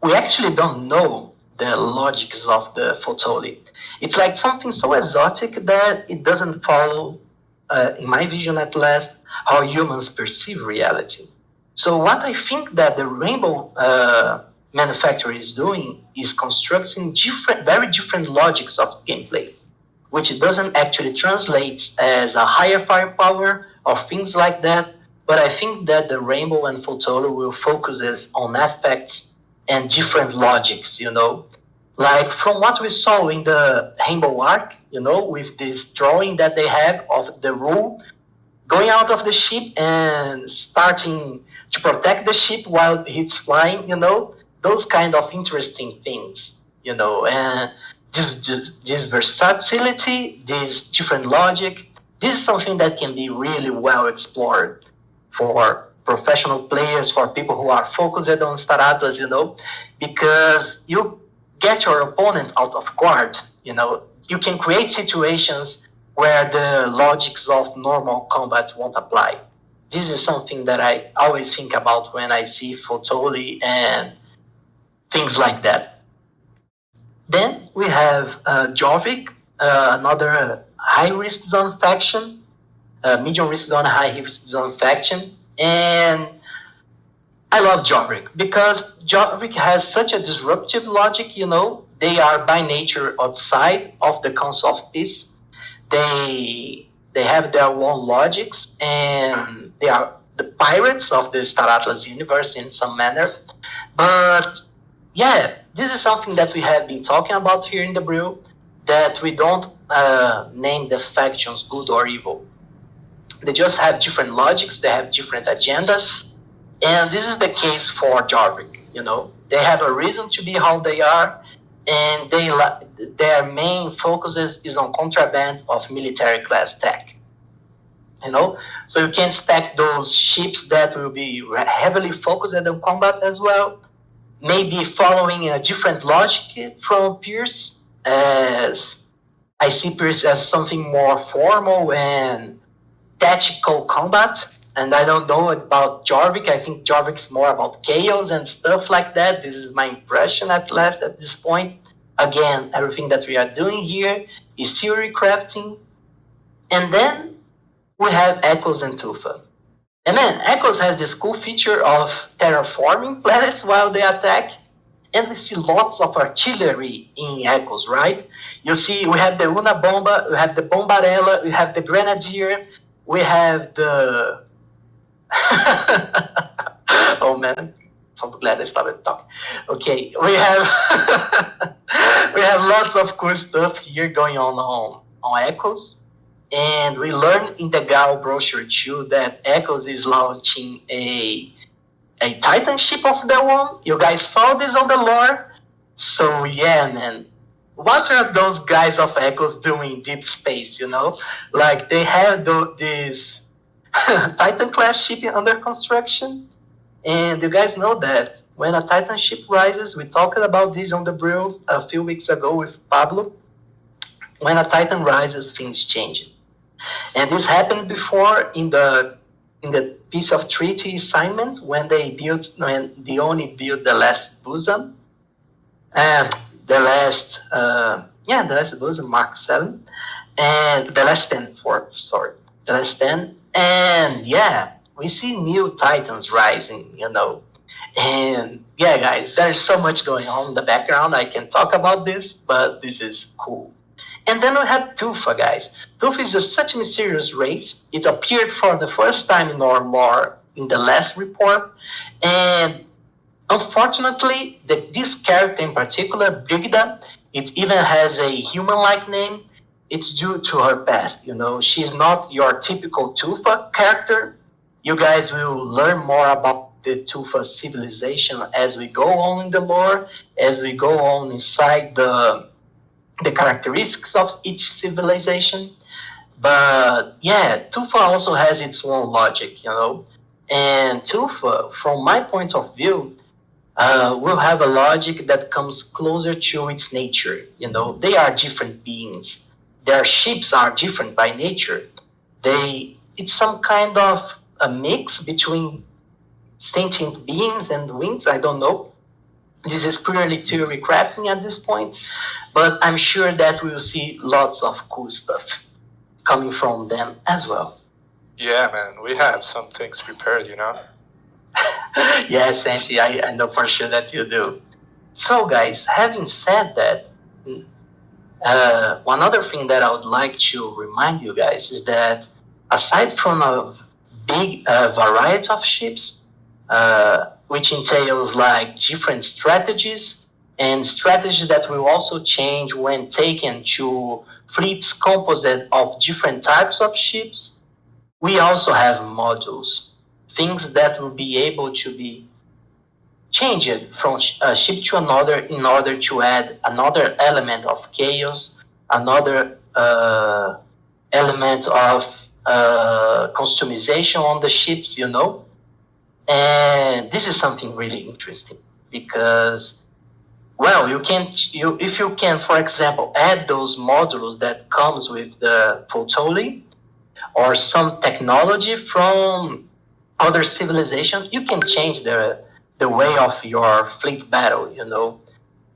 A: we actually don't know the logics of the photoli. It's like something so exotic that it doesn't follow, in my vision at least, how humans perceive reality. So what I think that the Rainbow manufacturer is doing is constructing very different logics of gameplay, which doesn't actually translate as a higher firepower or things like that. But I think that the Rainbow and Photolo will focus on effects and different logics, Like from what we saw in the Rainbow arc, with this drawing that they have of the rule going out of the ship and starting to protect the ship while it's flying, those kind of interesting things, and this versatility, this different logic, this is something that can be really well explored for professional players, for people who are focused on Star Atlas, because you get your opponent out of guard, you can create situations where the logics of normal combat won't apply. This is something that I always think about when I see Photoli and things like that. Then we have Jorvik, another high-risk zone faction, medium-risk zone, high-risk zone faction. And I love Jorvik because Jorvik has such a disruptive logic, They are by nature outside of the Council of Peace. They have their own logics, and they are the pirates of the Star Atlas universe in some manner. But yeah, this is something that we have been talking about here in the Brew, that we don't name the factions good or evil. They just have different logics, they have different agendas, and this is the case for Jorvik, They have a reason to be how they are, and their main focus is on contraband of military class tech. So you can stack those ships that will be heavily focused on combat as well, maybe following a different logic from Pierce, as I see Pierce as something more formal and tactical combat. And I don't know about Jorvik. I think Jorvik is more about chaos and stuff like that. This is my impression at last at this point. Again, everything that we are doing here is theory crafting. And then we have Echoes and Tufa. And then Echoes has this cool feature of terraforming planets while they attack. And we see lots of artillery in Echoes, right? You see, we have the Una Bomba, we have the Bombarella, we have the Grenadier, we have the... Oh man, so glad I started talking. Okay, we have we have lots of cool stuff here going on Echoes. And we learned in the Gal brochure too that Echoes is launching a Titan ship of their own. You guys saw this on the lore? So yeah, man. What are those guys of Echoes doing in deep space, Like they have this Titan class ship under construction. And you guys know that when a Titan ship rises, we talked about this on the Brew a few weeks ago with Pablo. When a Titan rises, things change. And this happened before in the piece of treaty assignment when they only built the last bosom, and the last bosom Mark 7, and the last 10 the last 10, and yeah, we see new Titans rising, and yeah, guys, there's so much going on in the background. I can talk about this, but this is cool. And then we have Tufa, guys. Tufa is such a mysterious race. It appeared for the first time in our lore in the last report. And unfortunately, this character in particular, Brigida, it even has a human-like name. It's due to her past. She's not your typical Tufa character. You guys will learn more about the Tufa civilization as we go on in the lore, as we go on inside the characteristics of each civilization. But yeah, Tufa also has its own logic, And Tufa, from my point of view, will have a logic that comes closer to its nature. They are different beings. Their ships are different by nature. It's some kind of a mix between sentient beings and wings. I don't know. This is purely theory crafting at this point, but I'm sure that we will see lots of cool stuff coming from them as well.
D: Yeah, man, we have some things prepared, you know?
A: Yes, Santi, I know for sure that you do. So, guys, having said that, one other thing that I would like to remind you guys is that aside from a big variety of ships, which entails like different strategies and strategies that will also change when taken to fleets composite of different types of ships, we also have modules, things that will be able to be changed from a ship to another in order to add another element of chaos, another element of customization on the ships, you know. And this is something really interesting because, well, if you can, for example, add those modules that comes with the Photoli or some technology from other civilizations, you can change the way of your fleet battle, you know.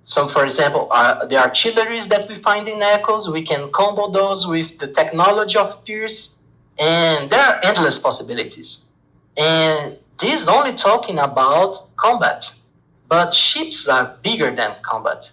A: So, for example, the artilleries that we find in Echoes, we can combo those with the technology of Pierce, and there are endless possibilities. And this is only talking about combat, but ships are bigger than combat.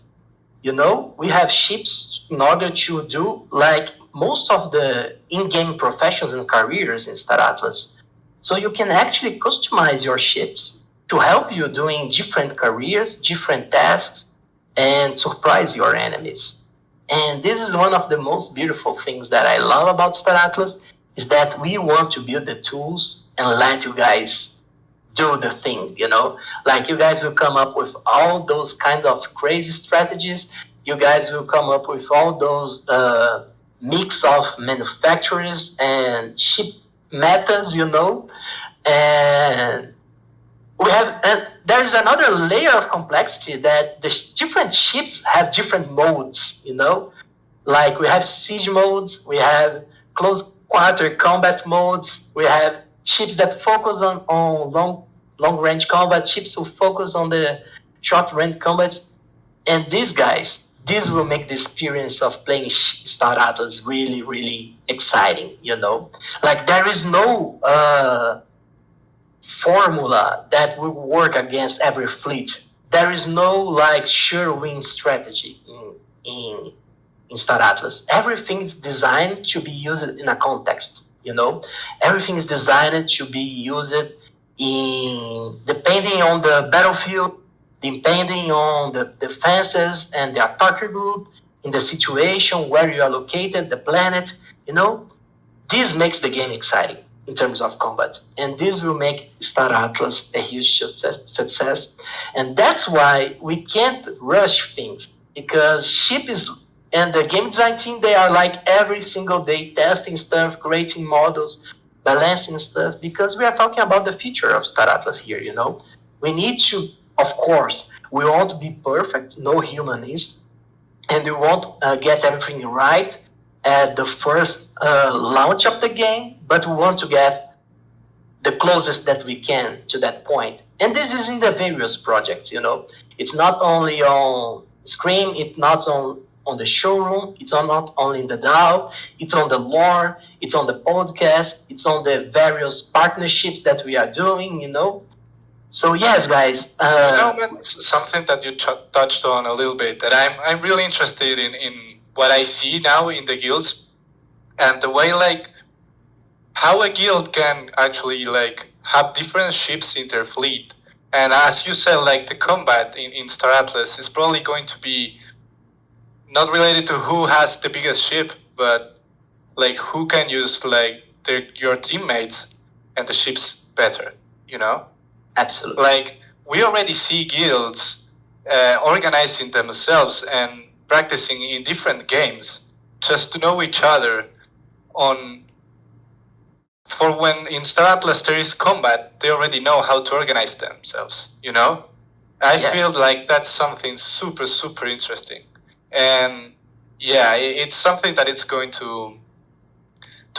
A: You know, we have ships in order to do like most of the in-game professions and careers in Star Atlas. So you can actually customize your ships to help you doing different careers, different tasks, and surprise your enemies. And this is one of the most beautiful things that I love about Star Atlas, is that we want to build the tools and let you guys do the thing, you know? Like you guys will come up with all those kind of crazy strategies. You guys will come up with all those mix of manufacturers and ship metas, you know? And we have, and there's another layer of complexity that the different ships have different modes, you know? Like we have siege modes, we have close quarter combat modes, we have ships that focus on long range combat, ships who focus on the short range combat. And these guys, this will make the experience of playing Star Atlas really, really exciting, you know? Like there is no formula that will work against every fleet. There is no like sure win strategy in Star Atlas. Everything is designed to be used in a context, you know? Everything is designed to be used in depending on the battlefield, depending on the defenses and the attacker group, in the situation where you are located, the planet, you know? This makes the game exciting in terms of combat. And this will make Star Atlas a huge success. And that's why we can't rush things, because ship is, and the game design team, they are like every single day testing stuff, creating models, balancing stuff, because we are talking about the future of Star Atlas here, you know? We need to, of course, we want to be perfect, no human is, and we won't get everything right at the first launch of the game, but we want to get the closest that we can to that point. And this is in the various projects, you know. It's not only on Scream, it's not on the showroom, it's not only in the DAO, it's on the lore, it's on the podcast, it's on the various partnerships that we are doing, you know. So yes, guys.
D: You know, man, something that you touched on a little bit, that I'm really interested in what I see now in the guilds, and the way like how a guild can actually like have different ships in their fleet. And as you said, like the combat in Star Atlas is probably going to be not related to who has the biggest ship, but like who can use like your teammates and the ships better, you know?
A: Absolutely.
D: Like we already see guilds organizing themselves and practicing in different games just to know each other for when in Star Atlas there is combat, they already know how to organize themselves, you know? I feel like that's something super, super interesting. And yeah, it's something that it's going to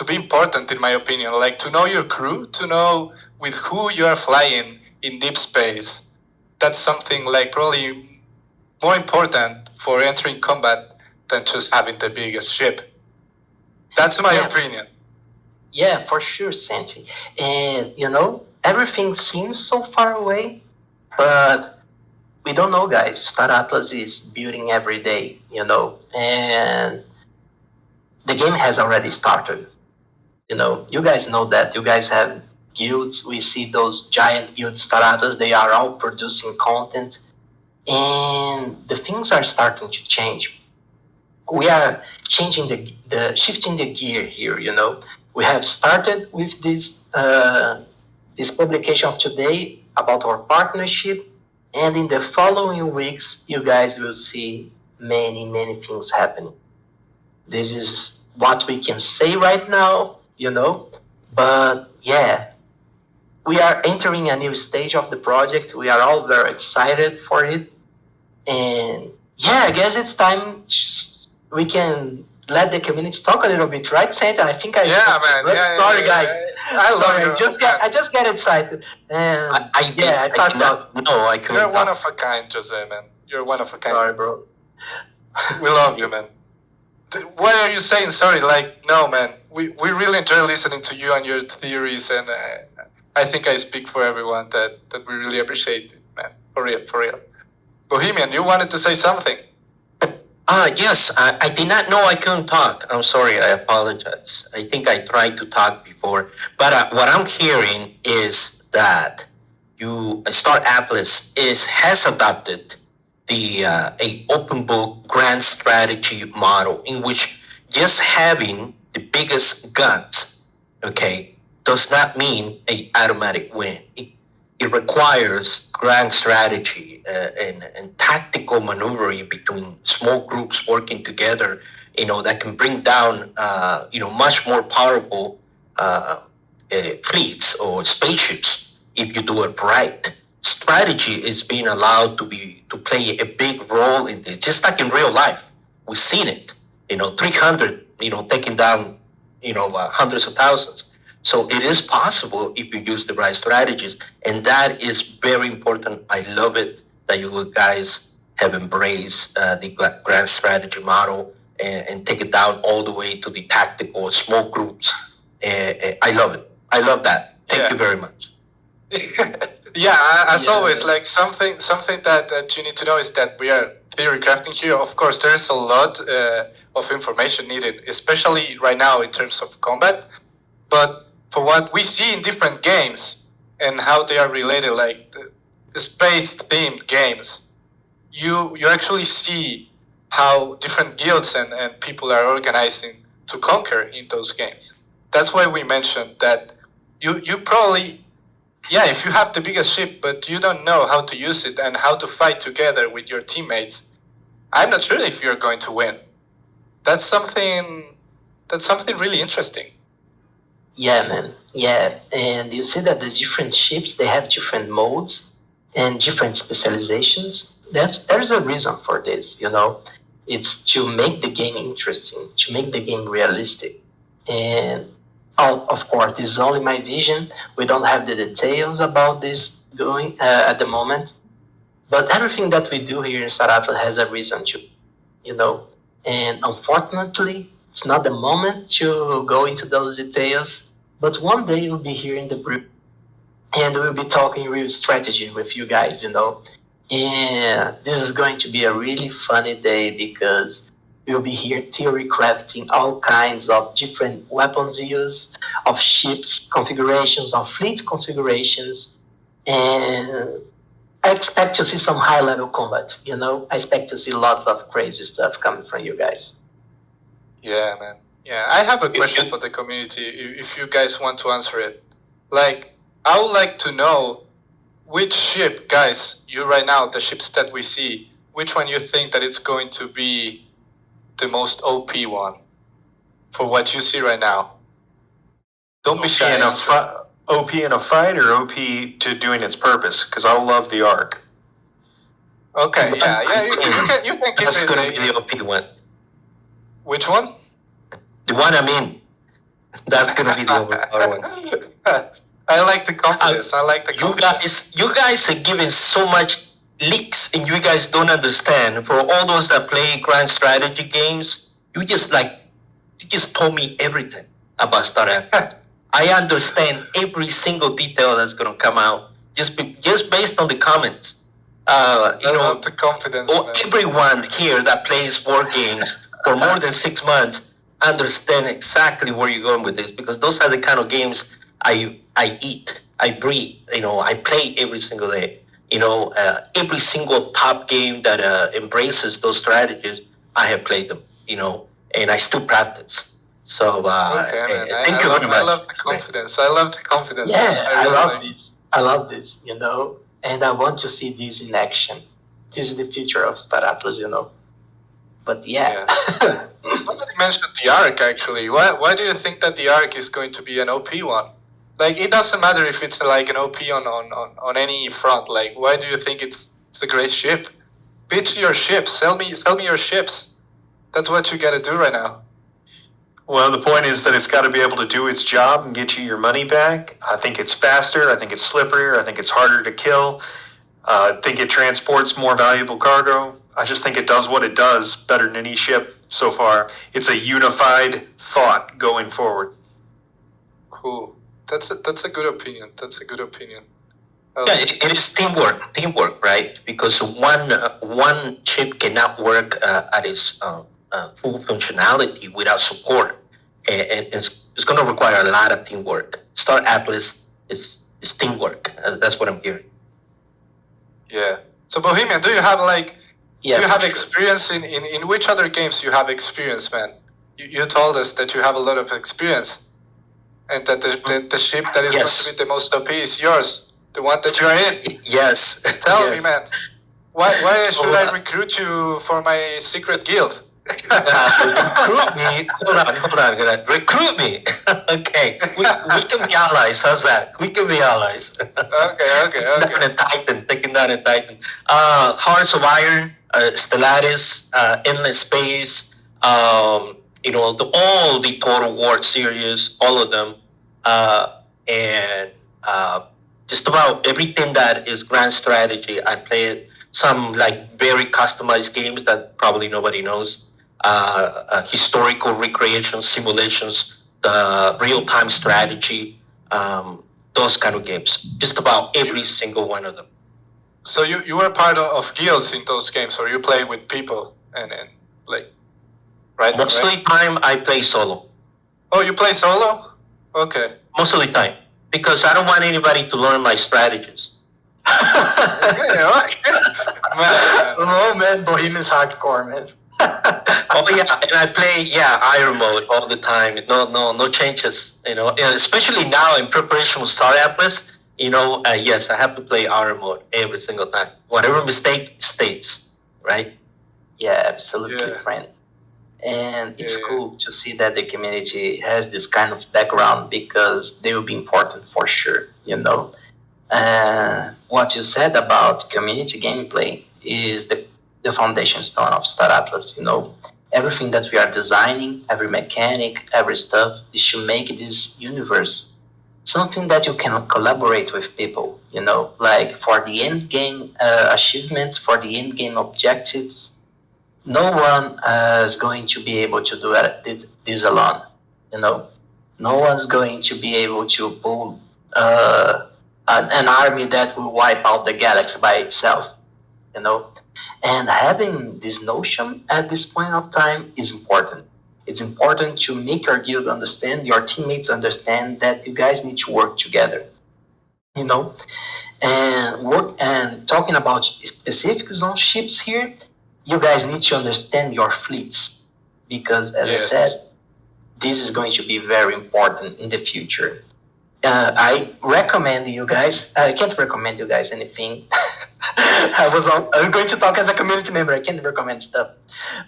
D: be important in my opinion, like to know your crew, to know with who you are flying in deep space, that's something like probably more important for entering combat than just having the biggest ship. That's my opinion.
A: Yeah, for sure, Santi. And, everything seems so far away, but we don't know, guys. Star Atlas is building every day, and the game has already started. You guys know that. You guys have guilds. We see those giant guilds, Star Atlas. They are all producing content, and the things are starting to change. We are changing shifting the gear here. We have started with this publication of today about our partnership, and in the following weeks, you guys will see many, many things happening. This is what we can say right now, but yeah, we are entering a new stage of the project. We are all very excited for it, and yeah, I guess it's time we can let the community talk a little bit, right, Santa? I think sorry, guys. I just get excited. And
B: I couldn't.
D: You're one of a kind, Jose, man. You're one of a kind.
A: Sorry, bro.
D: We love you, man. Why are you saying sorry? Like, no, man. We really enjoy listening to you and your theories, and I think I speak for everyone that we really appreciate it, man. For real. Bohemian, you wanted to say something.
B: Yes, I did not know I couldn't talk. I'm sorry, I apologize. I think I tried to talk before. But what I'm hearing is that Star Atlas has adopted a open book grand strategy model in which just having the biggest guns, okay, does not mean an automatic win. It requires grand strategy and tactical maneuvering between small groups working together, that can bring down, much more powerful fleets or spaceships if you do it right. Strategy is being allowed to play a big role in this, just like in real life. We've seen it, 300, taking down, hundreds of thousands. So it is possible if you use the right strategies, and that is very important. I love it that you guys have embraced the grand strategy model and take it down all the way to the tactical small groups. I love it. I love that. Thank you very much.
D: As always, like something that you need to know is that we are theory crafting here. Of course, there's a lot of information needed, especially right now in terms of combat. But for what we see in different games and how they are related, like the space-themed games, you actually see how different guilds and people are organizing to conquer in those games. That's why we mentioned that you probably, if you have the biggest ship, but you don't know how to use it and how to fight together with your teammates, I'm not sure if you're going to win. That's something really interesting.
A: Yeah, man. Yeah, and you see that the different ships, they have different modes and different specializations. There's a reason for this, It's to make the game interesting, to make the game realistic. And of course, this is only my vision. We don't have the details about this going at the moment. But everything that we do here in Star Atlas has a reason to, And unfortunately, it's not the moment to go into those details, but one day we'll be here in the brew and we'll be talking real strategy with you guys, And this is going to be a really funny day because we'll be here theory crafting all kinds of different weapons use, of ships configurations, of fleet configurations, and I expect to see some high-level combat, I expect to see lots of crazy stuff coming from you guys.
D: Yeah, man. Yeah, I have a question for the community, if you guys want to answer it. Like, I would like to know which ship, guys, you right now, the ships that we see, which one you think that it's going to be the most OP one for what you see right now? Don't be shy.
G: OP in a fight or OP to doing its purpose? Because I love the arc.
D: Okay, you can keep
B: That's
D: it.
B: going to be the OP one.
D: Which one?
B: The one I mean. That's going to be the overpowered one.
D: I like the confidence. I like the confidence.
B: You guys are giving so much leaks, and you guys don't understand. For all those that play grand strategy games, you just told me everything about Star Atlas. I understand every single detail that's going to come out just based on the comments.
D: The confidence.
B: Everyone here that plays war games for more than 6 months understand exactly where you're going with this, because those are the kind of games I eat, I breathe. I play every single day. Every single top game that embraces those strategies, I have played them. And I still practice. So
D: okay, man.
B: thank you very much.
D: I love the confidence. I love the confidence.
A: Yeah, I love this. I love this, and I want to see this in action. This is the future of Star Atlas, But yeah.
D: Somebody mentioned the Arc, actually. Why do you think that the Arc is going to be an OP one? Like, it doesn't matter if it's like an OP on any front. Like, why do you think it's a great ship? Pitch your ships. Sell me your ships. That's what you gotta do right now.
G: Well, the point is that it's got to be able to do its job and get you your money back. I think it's faster. I think it's slipperier. I think it's harder to kill. I think it transports more valuable cargo. I just think it does what it does better than any ship so far. It's a unified thought going forward.
D: Cool. That's a good opinion.
B: Yeah, it is teamwork, right? Because one chip cannot work at its full functionality without support, and it's going to require a lot of teamwork. Star Atlas is teamwork. That's what I'm hearing.
D: Yeah. So Bohemian, do you have experience in which other games you have experience, man? You told us that you have a lot of experience, and that the ship that is going to be the most OP is yours, the one that you are in.
B: Yes.
D: Tell me, man. Why should I recruit you for my secret guild?
B: Recruit me. Hold on. Recruit me. Okay. We can be allies. How's that? We can be allies.
D: Okay.
B: Taking down a Titan. Hearts of Iron, Stellaris, Endless Space, all the Total War series, all of them, and just about everything that is grand strategy. I played some very customized games that probably nobody knows. Historical recreation simulations, the real-time strategy, those kind of games. Just about every single one of them.
D: So you were part of guilds in those games, or you play with people and right?
B: Most of the time, I play solo.
D: Oh, you play solo? Okay.
B: Most of the time, because I don't want anybody to learn my strategies.
D: Okay. Man.
A: Oh man, Bohemian's hardcore, man.
B: Oh yeah, and I play Iron mode all the time. No changes. Especially now in preparation with Star Atlas. Yes, I have to play Iron mode every single time. Whatever mistake stays, right?
A: Yeah, absolutely, friend. And it's cool to see that the community has this kind of background, because they will be important for sure. What you said about community gameplay is the foundation stone of Star Atlas. Everything that we are designing, every mechanic, every stuff, is to make this universe something that you can collaborate with people. Like for the end game achievements, for the end game objectives. No one is going to be able to do this alone. No one's going to be able to pull an army that will wipe out the galaxy by itself. And having this notion at this point of time is important. It's important to make your guild understand, your teammates understand that you guys need to work together. And talking about specifics on ships here, you guys need to understand your fleets, because as I said, this is going to be very important in the future. I recommend you guys. I can't recommend you guys anything. I'm going to talk as a community member. I can't recommend stuff,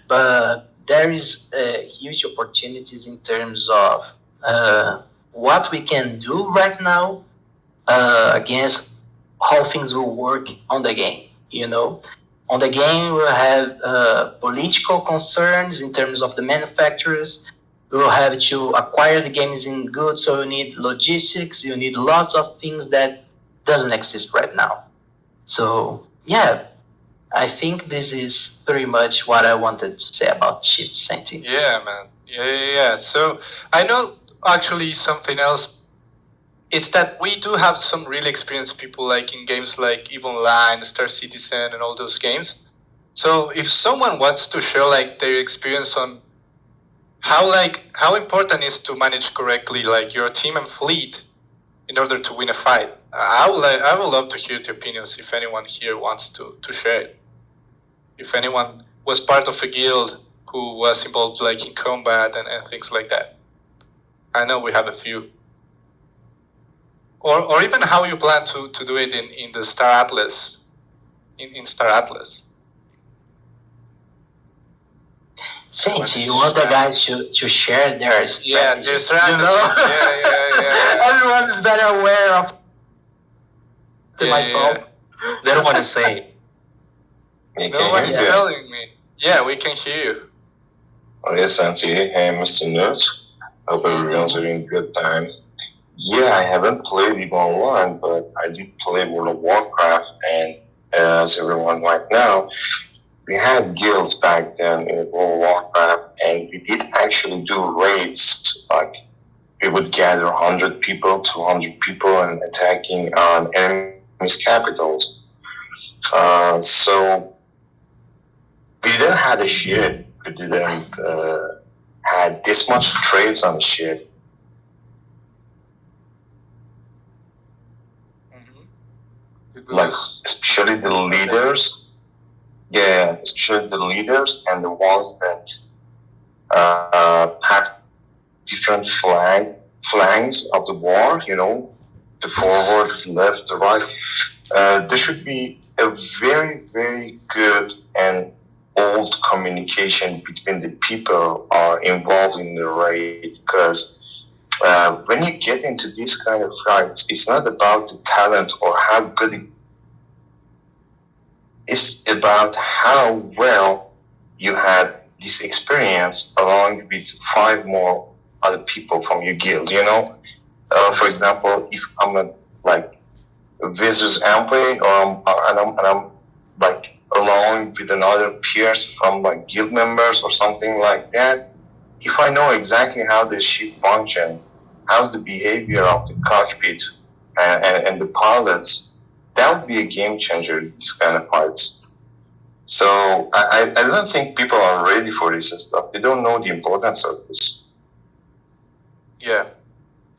A: but there is huge opportunities in terms of what we can do right now against how things will work on the game. On the game, we'll have political concerns in terms of the manufacturers. You will have to acquire the games in good, so you need logistics, you need lots of things that doesn't exist right now. So yeah, I think this is pretty much what I wanted to say about chips, Santi.
D: Yeah, man. Yeah. So I know actually something else is that we do have some really experienced people like in games like EVE Online, Star Citizen, and all those games. So if someone wants to share like their experience on how important is to manage correctly like your team and fleet in order to win a fight, I would love to hear the opinions if anyone here wants to share it. If anyone was part of a guild who was involved like in combat and things like that. I know we have a few. Or even how you plan to do it in the Star Atlas, in Star Atlas.
A: Santi, you want the guys to share their strategies?
D: Yeah, their strategies.
A: You know?
D: Yeah.
A: Everyone is very aware of my phone.
B: They don't want to say it.
D: No one is telling me. Yeah, we can hear you.
H: Oh, yes, Santi. Hey, Mr. Nerd. Hope everyone's having a good time. Yeah, I haven't played EVE Online, but I did play World of Warcraft, and as everyone might know, we had guilds back then in World of Warcraft, and we did actually do raids. Like, we would gather 100 people, 200 people, and attacking enemies' capitals. So we didn't have a ship. We didn't had this much trades on the ship. Like, especially the leaders. Yeah, especially the leaders and the ones that have different flanks of the war, you know, the forward, the left, the right. There should be a very, very good and old communication between the people are involved in the raid, because when you get into these kind of fights, it's not about the talent or how good it's about how well you had this experience along with 5 more other people from your guild, you know? For example, if I'm a Vizus Ampre, or I'm like along with another peers from like guild members or something like that, if I know exactly how the ship function, how's the behavior of the cockpit and the pilots, that would be a game changer in these kind of fights. So I don't think people are ready for this and stuff. They don't know the importance of this.
D: Yeah.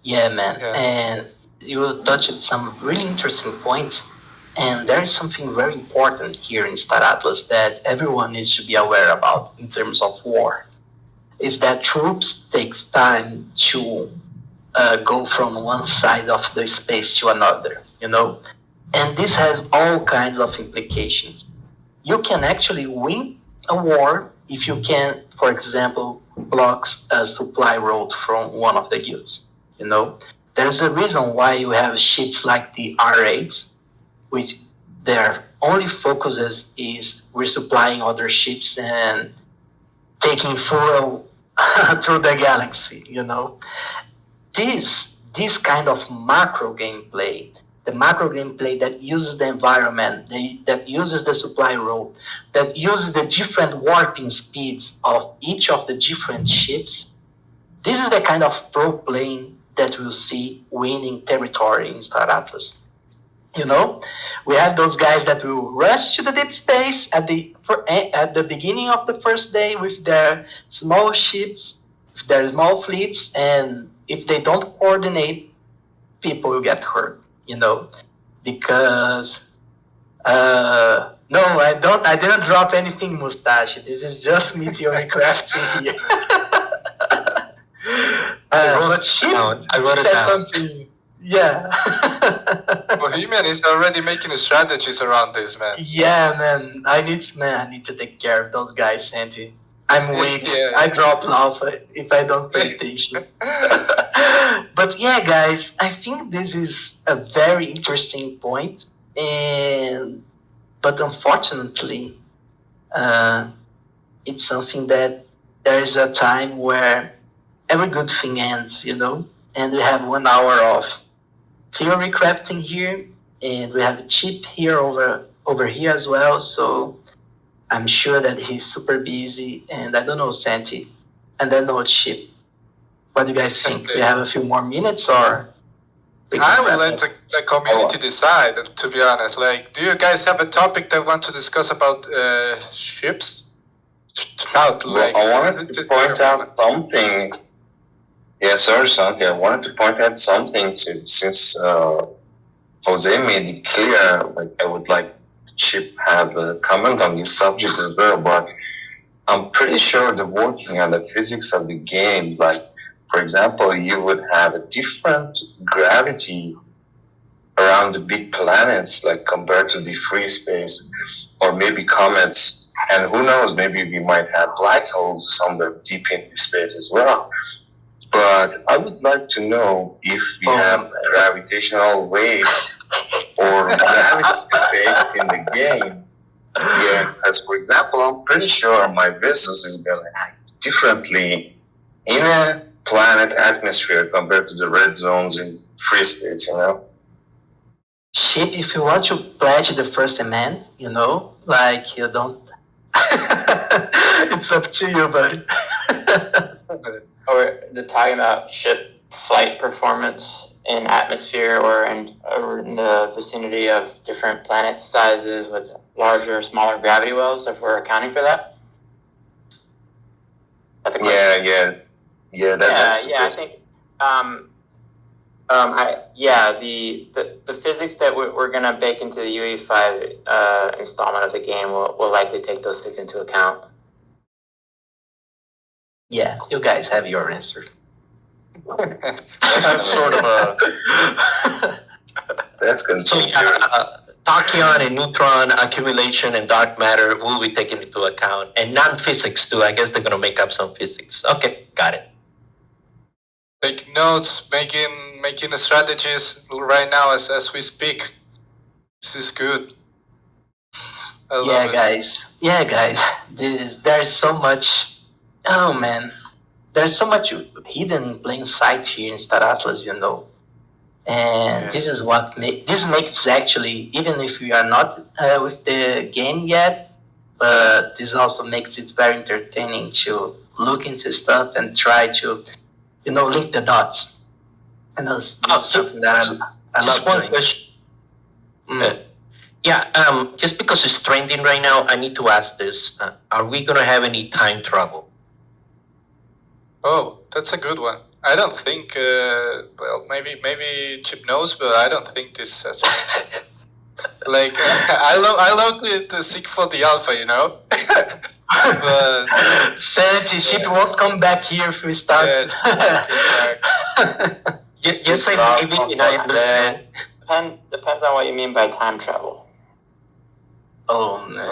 A: Yeah, man. Yeah. And you touched some really interesting points. And there is something very important here in Star Atlas that everyone needs to be aware about in terms of war. Is that troops takes time to go from one side of the space to another, you know? And this has all kinds of implications. You can actually win a war if you can, for example, block a supply road from one of the guilds, you know? There's a reason why you have ships like the R8, which their only focus is resupplying other ships and taking fuel through the galaxy, you know? This kind of macro gameplay, the macro gameplay that uses the environment, that uses the supply road, that uses the different warping speeds of each of the different ships, this is the kind of pro playing that we'll see winning territory in Star Atlas. You know, we have those guys that will rush to the deep space at the beginning of the first day with their small ships, with their small fleets, and if they don't coordinate, people will get hurt, you know, because no, I didn't drop anything, Mustache. This is just me theorycrafting here. But she said something. Yeah.
D: Bohemian is already making strategies around this, man.
A: Yeah, man. I need to take care of those guys, Santi. I'm weak.
D: Yeah.
A: I drop alpha if I don't pay attention. But yeah, guys, I think this is a very interesting point, but unfortunately, it's something that there is a time where every good thing ends, and we have 1 hour of theory crafting here, and we have Chip here over here as well, so I'm sure that he's super busy, and I don't know, Santi, and I know Chip. What do you guys think? We have a few more minutes, or?
D: I will let the community decide, to be honest. Like, do you guys have a topic that want to discuss about ships?
H: I wanted to point out something. Yeah, sorry, Santi. I wanted to point out something since Jose made it clear. Like, I would like Chip have a comment on this subject as well. But I'm pretty sure the working on the physics of the game, like, for example, you would have a different gravity around the big planets, like compared to the free space, or maybe comets. And who knows, maybe we might have black holes somewhere deep in the space as well. But I would like to know if we have gravitational waves or gravity effect in the game. Yeah, because for example, I'm pretty sure my Vessus is going to act differently in a planet atmosphere compared to the red zones in free space,
A: Chip, if you want to pledge the first amendment, like you don't. It's up to you, buddy.
F: Or they're talking about ship flight performance in atmosphere or in the vicinity of different planet sizes with larger or smaller gravity wells, if we're accounting for that?
H: Yeah, that's
F: I think the physics that we're gonna bake into the UE5 installment of the game will likely take those things into account.
A: Yeah, you guys have your answer.
G: That's sort of a.
H: That's going to
B: So tachyon and neutron accumulation and dark matter will be taken into account, and non-physics too. I guess they're going to make up some physics. Okay, got it.
D: Making notes, making the strategies right now as we speak. This is good. I love it.
A: guys. There's so much. Oh man, there's so much hidden in plain sight here in Star Atlas, And this is what this makes actually, even if we are not with the game yet, but this also makes it very entertaining to look into stuff and try to, link the dots. And this is something that I love
B: Just one
A: doing.
B: question. Just because it's trending right now, I need to ask this. Are we going to have any time travel?
D: Oh, that's a good one. I don't think. Maybe Chip knows, but I don't think this has. Like, I love the seek for the alpha, But
A: Santi, Chip won't come back here if we start.
B: Yes, I maybe, and I understand.
F: Depends on what you mean by time travel.
A: Oh man.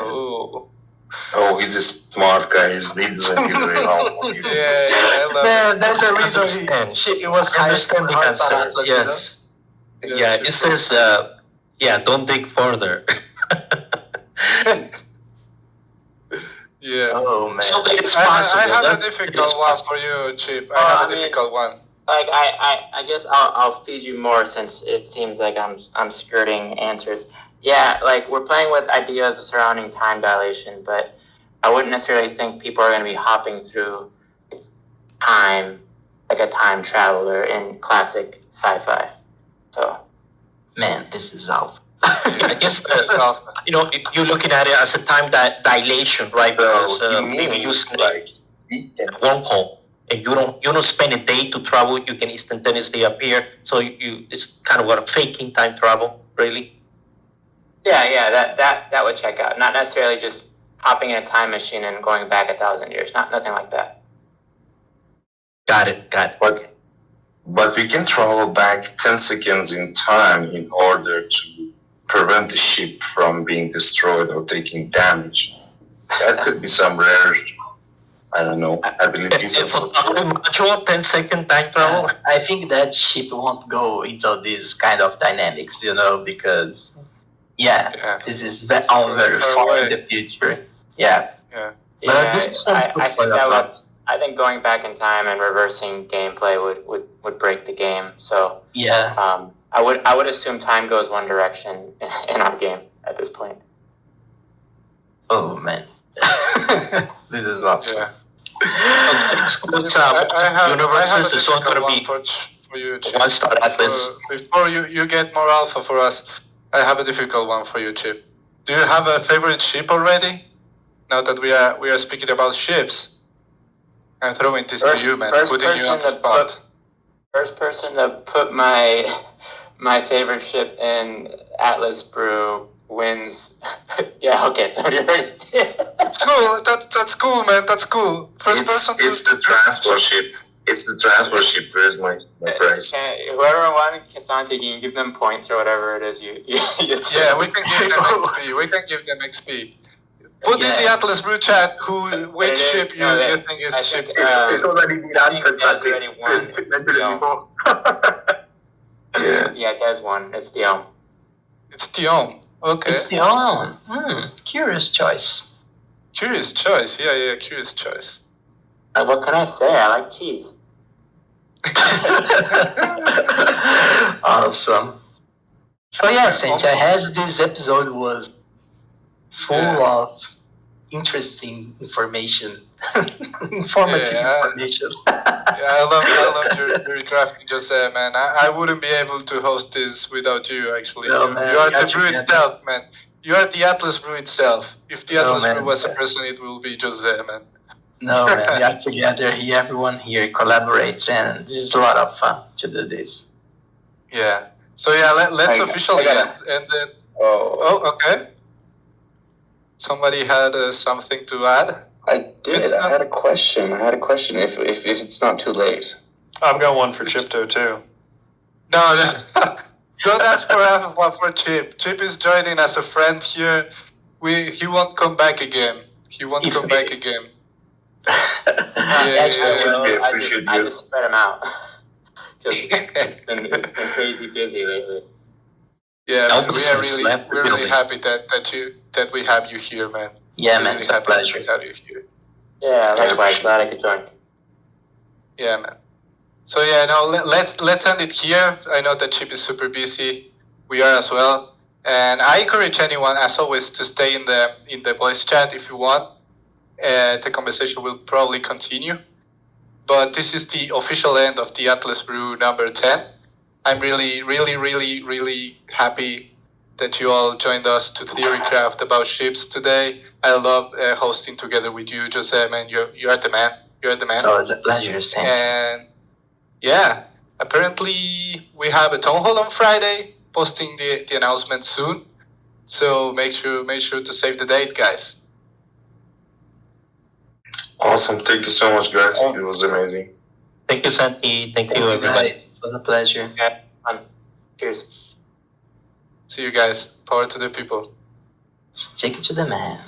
H: Oh, he's a smart guy. His lead doesn't give very long.
D: I love
A: Man, that's a reason it was
B: I understand the answer.
A: Atlas,
B: Yes. Yeah, it says, don't dig further.
D: Yeah.
A: Oh man.
B: So it's possible.
D: I have a difficult one for you, Chip. I have a difficult one.
F: Like I guess I'll feed you more since it seems like I'm skirting answers. Yeah, like we're playing with ideas surrounding time dilation, but I wouldn't necessarily think people are going to be hopping through time like a time traveler in classic sci-fi. So,
A: Man, this is out.
B: I guess you're looking at it as a time dilation, right? Because maybe you like wormhole, and you don't spend a day to travel. You can instantaneously appear. So it's kind of what a faking time travel, really.
F: Yeah, that would check out. Not necessarily just hopping in a time machine and going back 1,000 years. Nothing like that.
B: Got it.
H: But we can travel back 10 seconds in time in order to prevent the ship from being destroyed or taking damage. That could be some rare, I don't know, abilities.
B: Actual 10-second time travel?
A: I think that ship won't go into this kind of dynamics, because this is all very far in the future. Yeah. But this is
F: I think I think going back in time and reversing gameplay would break the game. So
A: Yeah.
F: I would assume time goes one direction in our game at this point.
A: Oh man, this is awesome.
D: Yeah.
B: I
D: I have
B: universes
D: a
B: is all
D: difficult
B: gonna
D: one
B: be
D: for you, Chip.
B: one Star Atlas.
D: Before you get more alpha for us, I have a difficult one for you, Chip. Do you have a favorite ship already? Now that we are speaking about ships, I'm throwing this to you, man. Putting you on the spot.
F: First person to put my favorite ship in Atlas Brew wins. Yeah, okay, so you already did.
D: It's cool. That's cool, man. That's cool. First person.
H: It's the transport ship. It's the transport ship. Where's my prize?
F: Whoever won, Santi, you can give them points or whatever it is you
D: Yeah, we can give them XP. We can give them XP. Put in the Atlas Brew chat which ship you think is ship.
F: It's already won. Yeah, Des won. It's Dion.
D: It's Dion. Okay.
A: It's the on. Curious choice.
D: Curious choice. Yeah, curious choice.
F: What can I say? I like cheese.
A: Awesome. So yeah, Cynthia, as this episode was full of interesting information, informative information.
D: I love your theorycrafting, Jose, man. I wouldn't be able to host this without you, actually.
A: No,
D: you
A: man,
D: are
A: got
D: the
A: you,
D: brew
A: man.
D: itself, man. You are the Atlas Brew itself. If the Atlas
A: man.
D: Brew was a person, it will be Jose, man.
A: No, man, we are together here. Everyone here collaborates, and this is a lot of fun to do this.
D: Yeah. So let's officially end. And then. Oh, okay. Somebody had something to add.
I: I did. I had a question. If it's not too late.
G: I've got one for Chipto too.
D: No. Don't ask for Chip. Chip is joining as a friend here. He won't come back again.
F: I just spread them out. It's been crazy busy lately.
D: Yeah, man, we're really happy that we have you here, man.
A: Yeah,
D: we're
A: man,
D: really
A: it's a
D: happy
A: pleasure.
D: to have you here.
F: Yeah, likewise. Glad I could join.
D: Yeah, man. So yeah, no, let's end it here. I know that Chip is super busy. We are as well, and I encourage anyone, as always, to stay in the voice chat if you want. The conversation will probably continue, but this is the official end of the Atlas Brew number 10. I'm really, really, really, really happy that you all joined us to theorycraft about ships today. I love hosting together with you, Jose, man. You are the man. You're the man.
A: So it's a pleasure, Cynthia.
D: And yeah, apparently we have a town hall on Friday, posting the announcement soon. So make sure to save the date, guys.
H: Awesome. Thank you so much, guys. It was amazing.
B: Thank you, Santi. Thank you, everybody.
A: Guys. It was a pleasure.
F: Cheers.
D: See you guys. Power to the people.
A: Stick it to the man.